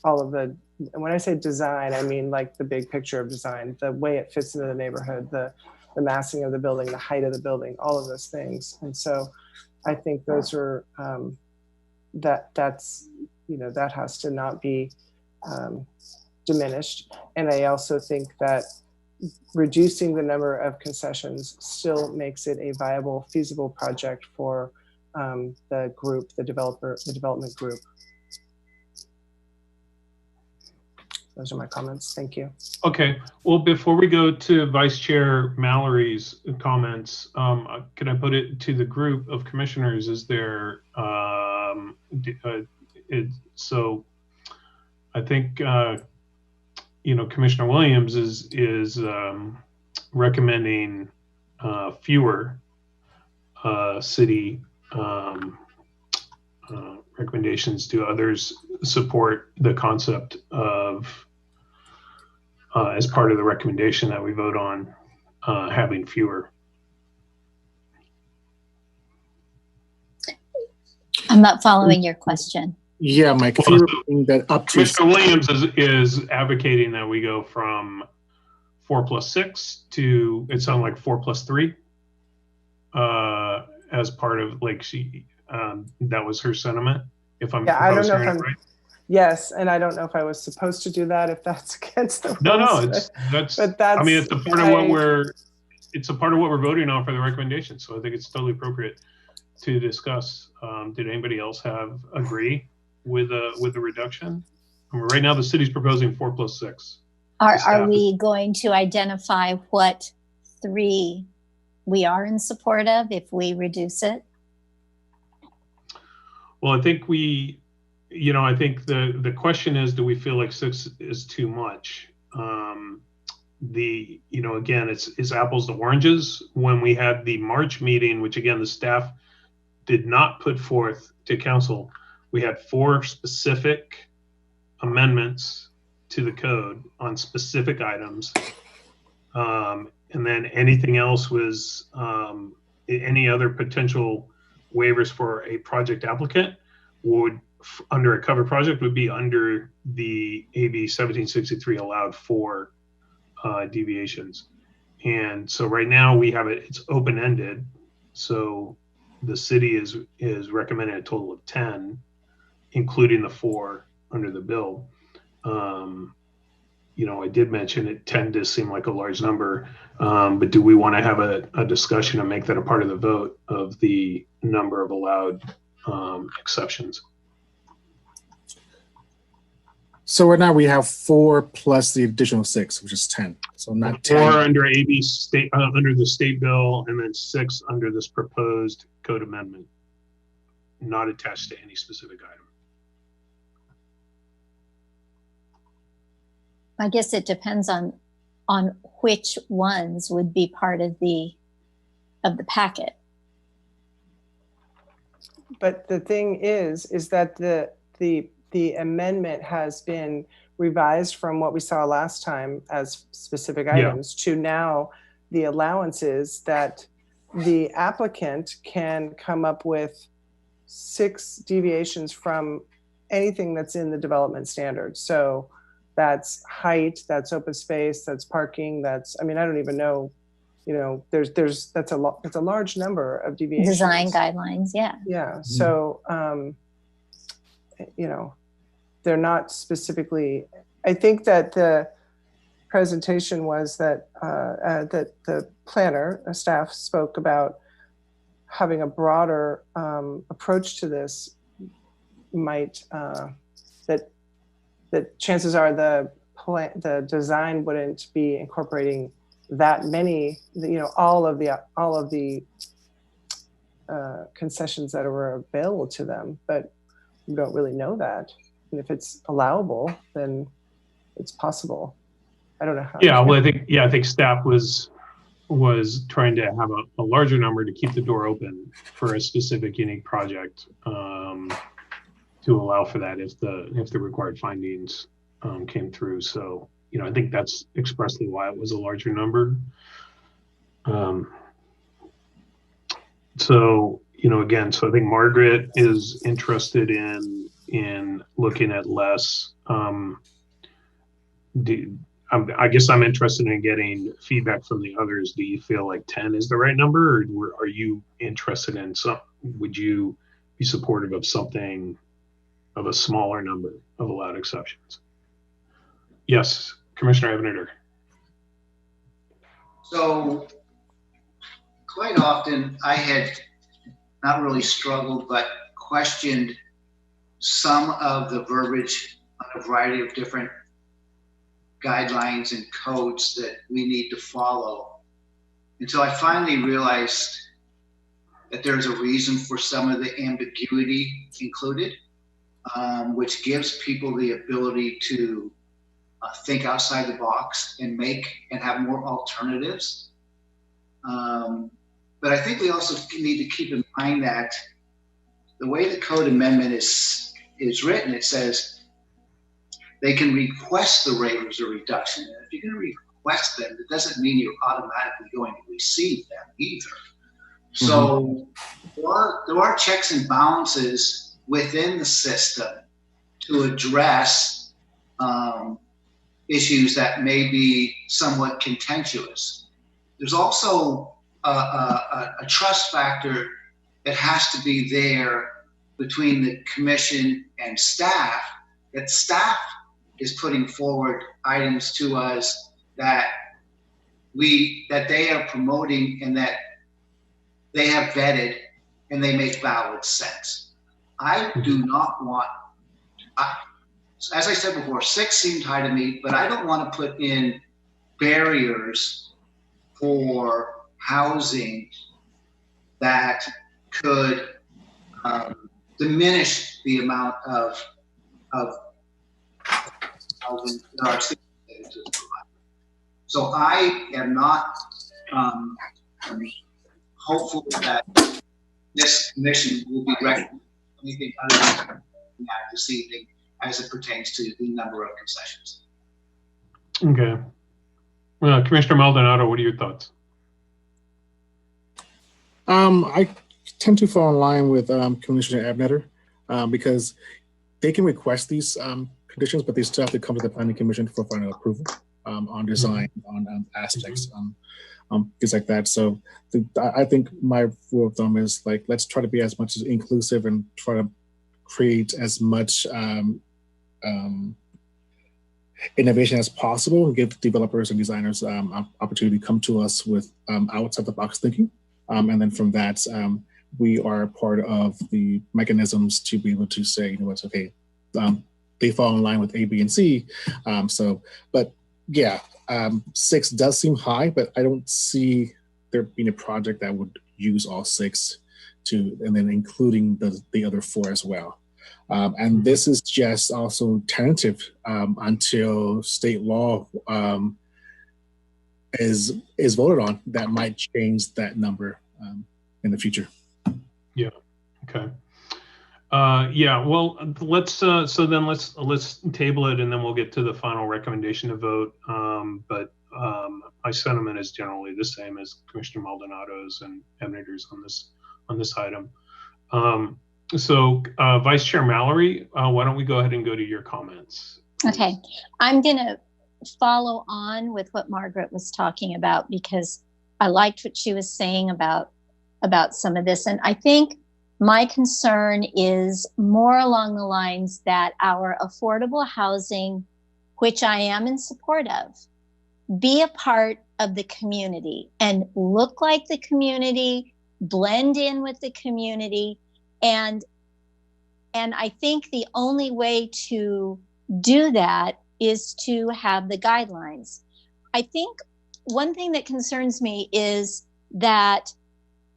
all of the, when I say design, I mean like the big picture of design, the way it fits into the neighborhood, the massing of the building, the height of the building, all of those things. And so I think those are that has to not be diminished. And I also think that reducing the number of concessions still makes it a viable, feasible project for the group, the development group. Those are my comments. Thank you. Okay. Well, before we go to Vice Chair Mallory's comments, can I put it to the group of commissioners? Is there, so I think, Commissioner Williams is recommending fewer city recommendations. Do others support the concept of, as part of the recommendation that we vote on, having fewer? I'm not following your question. Yeah, Mike, if you're reading that up to... Mr. Williams is advocating that we go from 4+6 to, it sounded like 4+3, as part of, like, that was her sentiment, if I was hearing it right. Yes, and I don't know if I was supposed to do that, if that's against the rules. No, that's I mean, it's a part of what we're voting on for the recommendation. So I think it's totally appropriate to discuss. Did anybody else agree with the reduction? I mean, right now the city's proposing 4+6. Are we going to identify what 3 we are in support of if we reduce it? Well, I think I think the question is, do we feel like 6 is too much? Again, it's apples to oranges. When we had the March meeting, which again, the staff did not put forth to council, we had 4 specific amendments to the code on specific items. And then anything else was any other potential waivers for a project applicant would, under a covered project, would be under the AB 1763 allowed for deviations. And so right now we have it's open-ended. So the city is recommending a total of 10, including the 4 under the bill. I did mention it 10 does seem like a large number, but do we want to have a discussion and make that a part of the vote of the number of allowed exceptions? So right now we have 4 plus the additional 6, which is 10. So not 10. 4 under AB state under the state bill, and then 6 under this proposed code amendment, not attached to any specific item. I guess it depends on which ones would be part of the packet. But the thing is that the amendment has been revised from what we saw last time as specific items to now the allowances that the applicant can come up with 6 deviations from anything that's in the development standards. So that's height, that's open space, that's parking, that's, I mean, I don't even know, that's a large number of deviations. Design guidelines, yeah. Yeah, so, they're not specifically, I think that the presentation was that, that the planner, staff spoke about having a broader approach to this might, that chances are the design wouldn't be incorporating that many, all of the concessions that were available to them, but we don't really know that. And if it's allowable, then it's possible. I don't know how. Yeah, well, I think staff was trying to have a larger number to keep the door open for a specific unique project, to allow for that if the required findings came through. So, I think that's expressly why it was a larger number. So, again, so I think Margaret is interested in looking at less. I guess I'm interested in getting feedback from the others. Do you feel like 10 is the right number, or are you interested in would you be supportive of something of a smaller number of allowed exceptions? Yes, Commissioner Ebeneter. So quite often I had not really struggled, but questioned some of the verbiage on a variety of different guidelines and codes that we need to follow, until I finally realized that there's a reason for some of the ambiguity included, which gives people the ability to think outside the box and have more alternatives. But I think we also need to keep in mind that the way the code amendment is written, it says they can request the waivers or reduction. And if you're going to request them, it doesn't mean you're automatically going to receive them either. So there are checks and balances within the system to address issues that may be somewhat contentious. There's also a trust factor that has to be there between the commission and staff, that staff is putting forward items to us that they are promoting and that they have vetted and they make valid sense. I do not want, as I said before, 6 seemed high to me, but I don't want to put in barriers for housing that could diminish the amount of housing that our city is providing. So I am not hopeful that this commission will be recommending anything other than that this evening as it pertains to the number of concessions. Okay. Commissioner Maldonado, what are your thoughts? I tend to fall in line with Commissioner Abnetter because they can request these conditions, but they still have to come to the Planning Commission for final approval on design, on aspects, things like that. So I think my rule of thumb is like, let's try to be as much as inclusive and try to create as much innovation as possible and give developers and designers opportunity to come to us with outside the box thinking. And then from that, we are part of the mechanisms to be able to say, you know what's okay, they fall in line with A, B, and C. But yeah, 6 does seem high, but I don't see there being a project that would use all 6 and then including the other 4 as well. And this is just also tentative until state law is voted on. That might change that number in the future. Yeah. Okay. Yeah. Well, let's table it, and then we'll get to the final recommendation to vote. But my sentiment is generally the same as Commissioner Maldonado's and Ebneter's on this item. So Vice Chair Mallory, why don't we go ahead and go to your comments? Okay, I'm going to follow on with what Margaret was talking about because I liked what she was saying about some of this. And I think my concern is more along the lines that our affordable housing, which I am in support of, be a part of the community and look like the community, blend in with the community. And I think the only way to do that is to have the guidelines. I think one thing that concerns me is that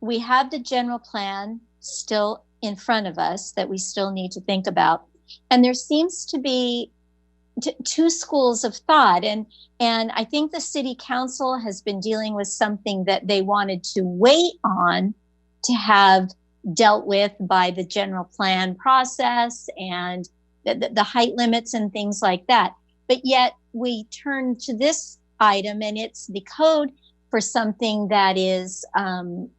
we have the general plan still in front of us that we still need to think about. And there seems to be two schools of thought. And I think the city council has been dealing with something that they wanted to wait on to have dealt with by the general plan process and the height limits and things like that. But yet we turn to this item and it's the code for something that is going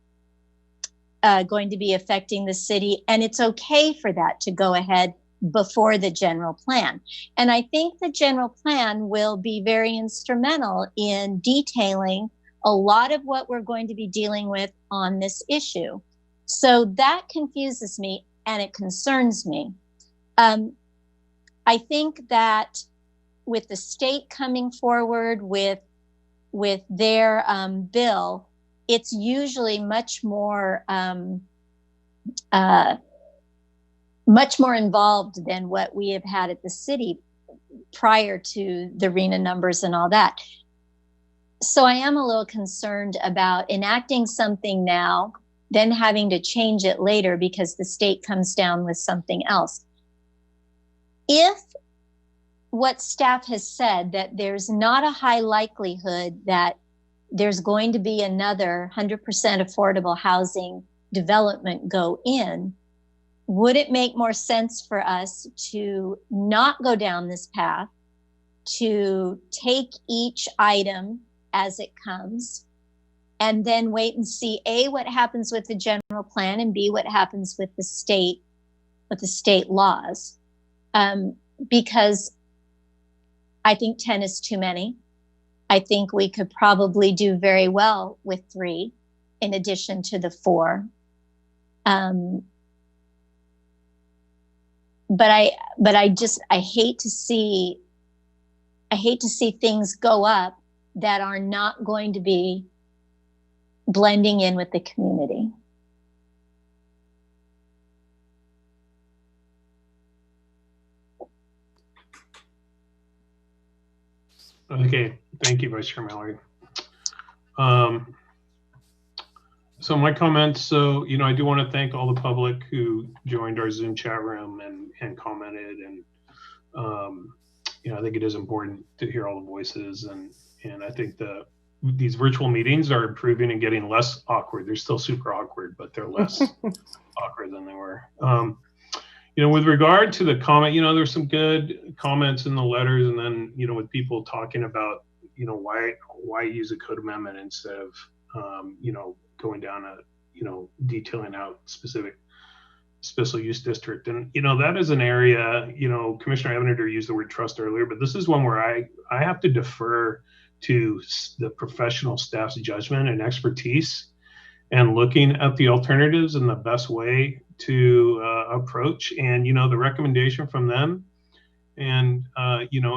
to be affecting the city. And it's okay for that to go ahead before the general plan. And I think the general plan will be very instrumental in detailing a lot of what we're going to be dealing with on this issue. So that confuses me and it concerns me. I think that with the state coming forward with their bill, it's usually much more involved than what we have had at the city prior to the RENA numbers and all that. So I am a little concerned about enacting something now, then having to change it later because the state comes down with something else. If what staff has said, that there's not a high likelihood that there's going to be another 100% affordable housing development go in, would it make more sense for us to not go down this path, to take each item as it comes, and then wait and see A, what happens with the general plan, and B, what happens with the state laws? Because I think 10 is too many. I think we could probably do very well with 3 in addition to the 4. But I hate to see things go up that are not going to be blending in with the community. Okay, thank you, Vice Chair Mallory. So my comments, so, I do want to thank all the public who joined our Zoom chat room and commented. And, I think it is important to hear all the voices. And I think these virtual meetings are improving and getting less awkward. They're still super awkward, but they're less awkward than they were. With regard to the comment, there's some good comments in the letters, and then, with people talking about, why use a code amendment instead of, going down detailing out specific special use district. And, that is an area, Commissioner Evander used the word trust earlier, but this is one where I have to defer to the professional staff's judgment and expertise and looking at the alternatives and the best way to approach. And, the recommendation from them and,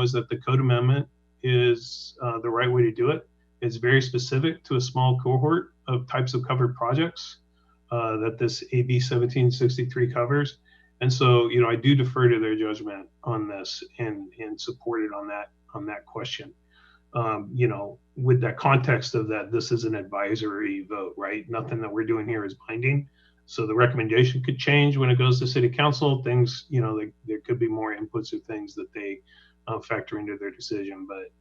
is that the code amendment is the right way to do it. It's very specific to a small cohort of types of covered projects that this AB 1763 covers. And so, I do defer to their judgment on this and support it on that question. With that context of that, this is an advisory vote, right? Nothing that we're doing here is binding. So the recommendation could change when it goes to city council. Things, there could be more inputs or things that they factor into their decision. But,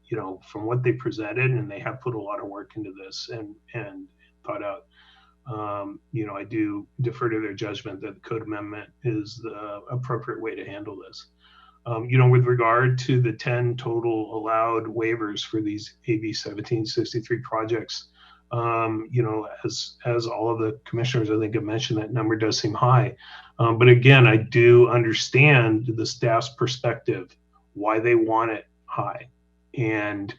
from what they presented, and they have put a lot of work into this and thought out, I do defer to their judgment that the code amendment is the appropriate way to handle this. With regard to the 10 total allowed waivers for these AB 1763 projects, as all of the commissioners, I think, have mentioned, that number does seem high. But again, I do understand the staff's perspective, why they want it high. And,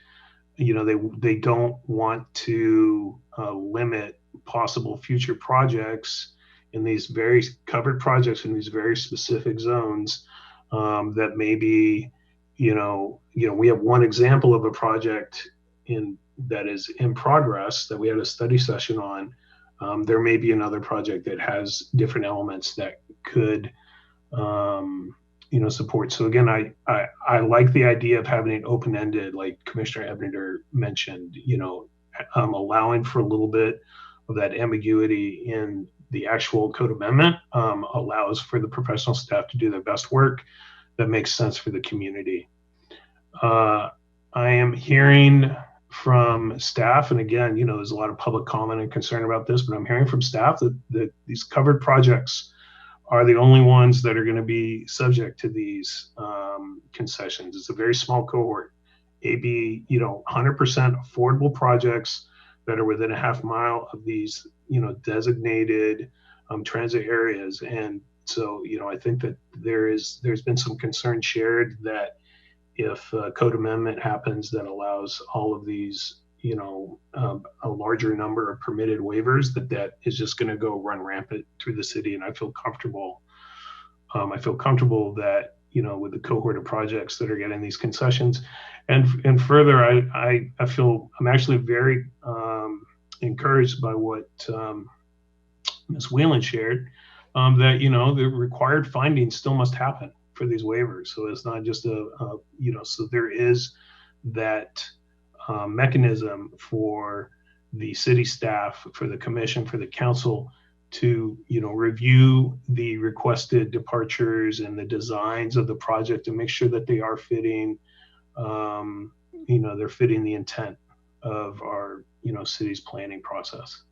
they don't want to limit possible future projects in these very covered projects in these very specific zones that maybe, we have one example of a project that is in progress that we had a study session on. There may be another project that has different elements that could, support. So again, I like the idea of having it open-ended, like Commissioner Ebner mentioned, allowing for a little bit of that ambiguity in the actual code amendment, allows for the professional staff to do their best work that makes sense for the community. I am hearing from staff, and again, there's a lot of public comment and concern about this, but I'm hearing from staff that these covered projects are the only ones that are going to be subject to these concessions. It's a very small cohort. AB, 100% affordable projects that are within a half mile of these, designated transit areas. And so, I think that there's been some concern shared that if a code amendment happens that allows all of these, a larger number of permitted waivers, that is just going to go run rampant through the city. And I feel comfortable. That, with the cohort of projects that are getting these concessions, and further, I feel I'm actually very encouraged by what Ms. Whelan shared, that, the required findings still must happen for these waivers. So it's not just so there is that mechanism for the city staff, for the commission, for the council to, review the requested departures and the designs of the project and make sure that they are fitting, they're fitting the intent of our, city's planning process.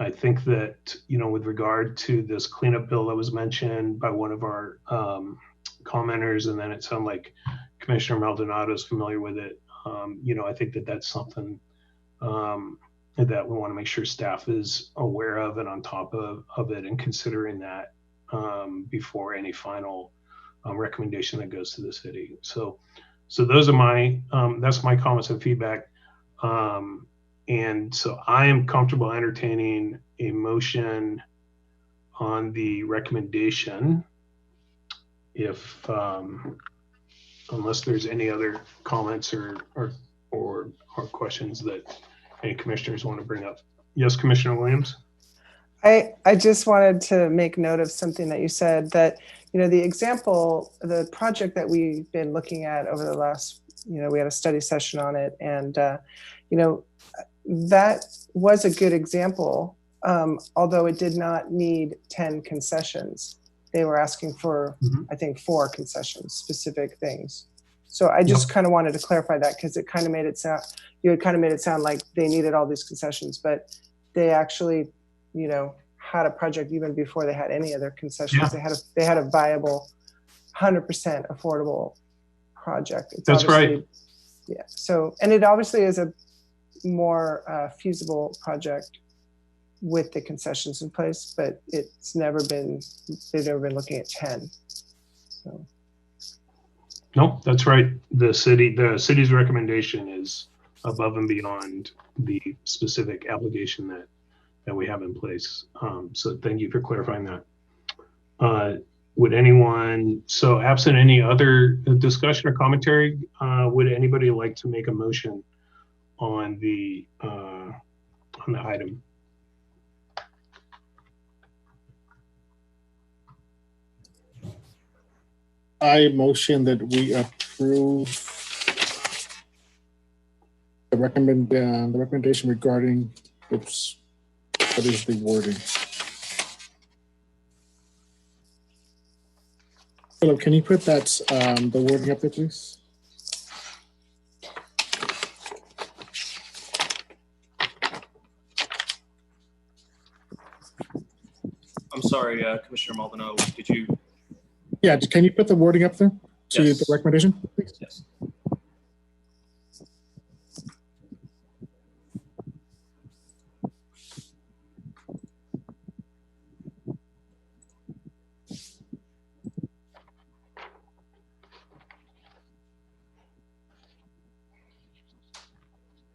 I think that, with regard to this cleanup bill that was mentioned by one of our commenters, and then it sounded like Commissioner Maldonado is familiar with it. I think that that's something that we want to make sure staff is aware of and on top of it, and considering that before any final recommendation that goes to the city. So those are that's my comments and feedback. And so I am comfortable entertaining a motion on the recommendation if, unless there's any other comments or questions that any commissioners want to bring up. Yes, Commissioner Williams. I just wanted to make note of something that you said, that, the project that we've been looking at over the last, we had a study session on it, and, that was a good example, although it did not need 10 concessions. They were asking for, I think, 4 concessions, specific things. So I just kind of wanted to clarify that, because it kind of made it sound, like they needed all these concessions, but they actually, had a project even before they had any other concessions. Yeah. They had a viable, 100% affordable project. That's right. Yeah. So, and it obviously is a more feasible project with the concessions in place, but they've never been looking at 10. So. Nope, that's right. The city's recommendation is above and beyond the specific application that we have in place. So thank you for clarifying that. Would anyone, so absent any other discussion or commentary, would anybody like to make a motion on the item? I motion that we approve the recommendation regarding, oops, what is the wording? Philip, can you put that, the wording up there, please? I'm sorry, Commissioner Maldonado, did you? Yeah, can you put the wording up there to Yes. the recommendation, please? Yes.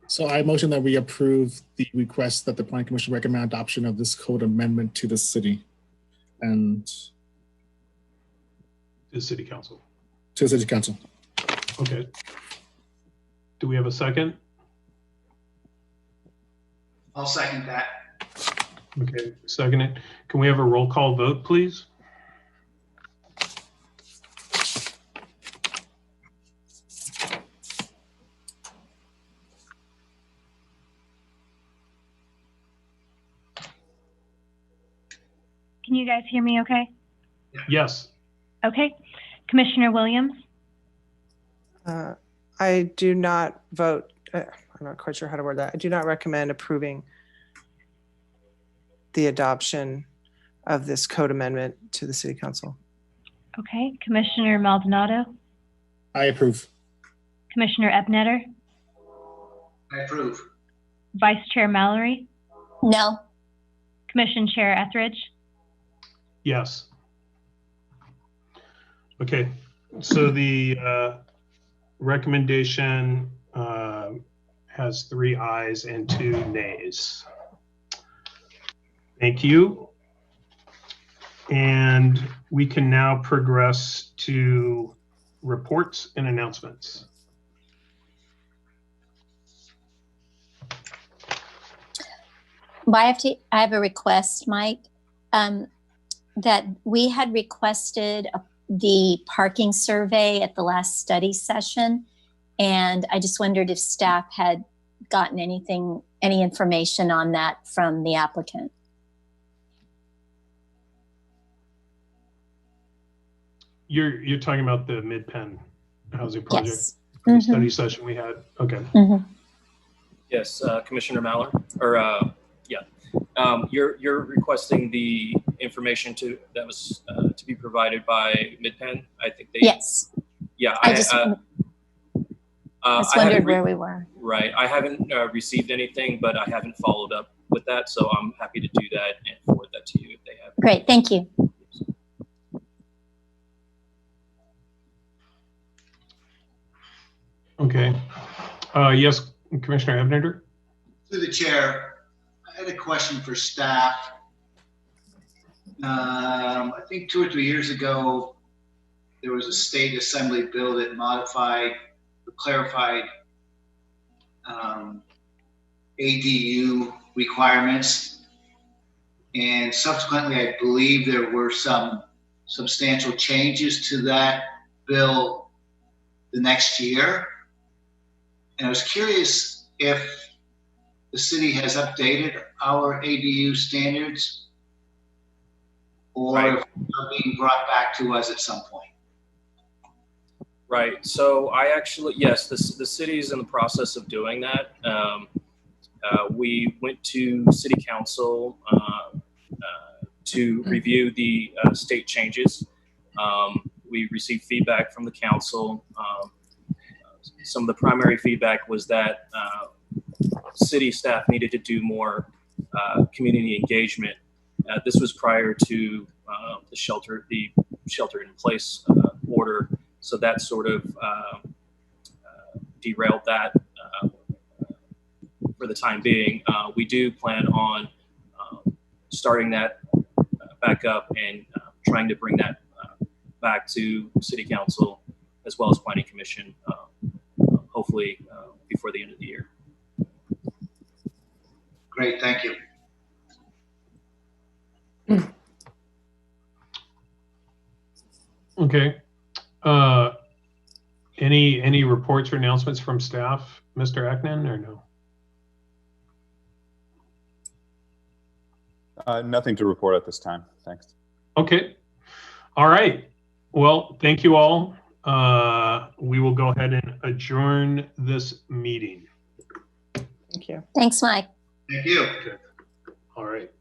So I motion that we approve the request that the Planning Commission recommend adoption of this code amendment to the city and To the city council. to the city council. Okay. Do we have a second? I'll second that. Okay, second it. Can we have a roll call vote, please? Can you guys hear me okay? Yes. Okay. Commissioner Williams? I do not vote. I'm not quite sure how to word that. I do not recommend approving the adoption of this code amendment to the City Council. Okay. Commissioner Maldonado? I approve. Commissioner Ebnetter? I approve. Vice Chair Mallory? No. Commission Chair Etheridge? Yes. Okay. So the recommendation has 3 ayes and 2 nays. Thank you. And we can now progress to reports and announcements. I have a request, Mike, that we had requested the parking survey at the last study session. And I just wondered if staff had gotten any information on that from the applicant. You're talking about the Mid-Penn housing project? Yes. The study session we had? Okay. Yes, Commissioner Mallard, or you're requesting the information that was to be provided by Mid-Penn. I think they. Yes. Yeah, I just wondered where we were. Right, I haven't received anything, but I haven't followed up with that, so I'm happy to do that and forward that to you if they have. Great, thank you. Okay. Yes, Commissioner Ebnetter? Through the chair, I had a question for staff. I think 2 or 3 years ago, there was a state assembly bill that modified or clarified ADU requirements. And subsequently, I believe there were some substantial changes to that bill the next year. And I was curious if the city has updated our ADU standards or if they're being brought back to us at some point. Right. So I actually, yes, the city is in the process of doing that. We went to City Council to review the state changes. We received feedback from the council. Some of the primary feedback was that city staff needed to do more community engagement. This was prior to the shelter in place order. So that sort of derailed that for the time being. We do plan on starting that back up and trying to bring that back to City Council as well as Planning Commission, hopefully before the end of the year. Great, thank you. Okay. Any reports or announcements from staff, Mr. Ackman, or no? Nothing to report at this time. Thanks. Okay. All right. Well, thank you all. We will go ahead and adjourn this meeting. Thank you. Thanks, Mike. Thank you. Okay. All right.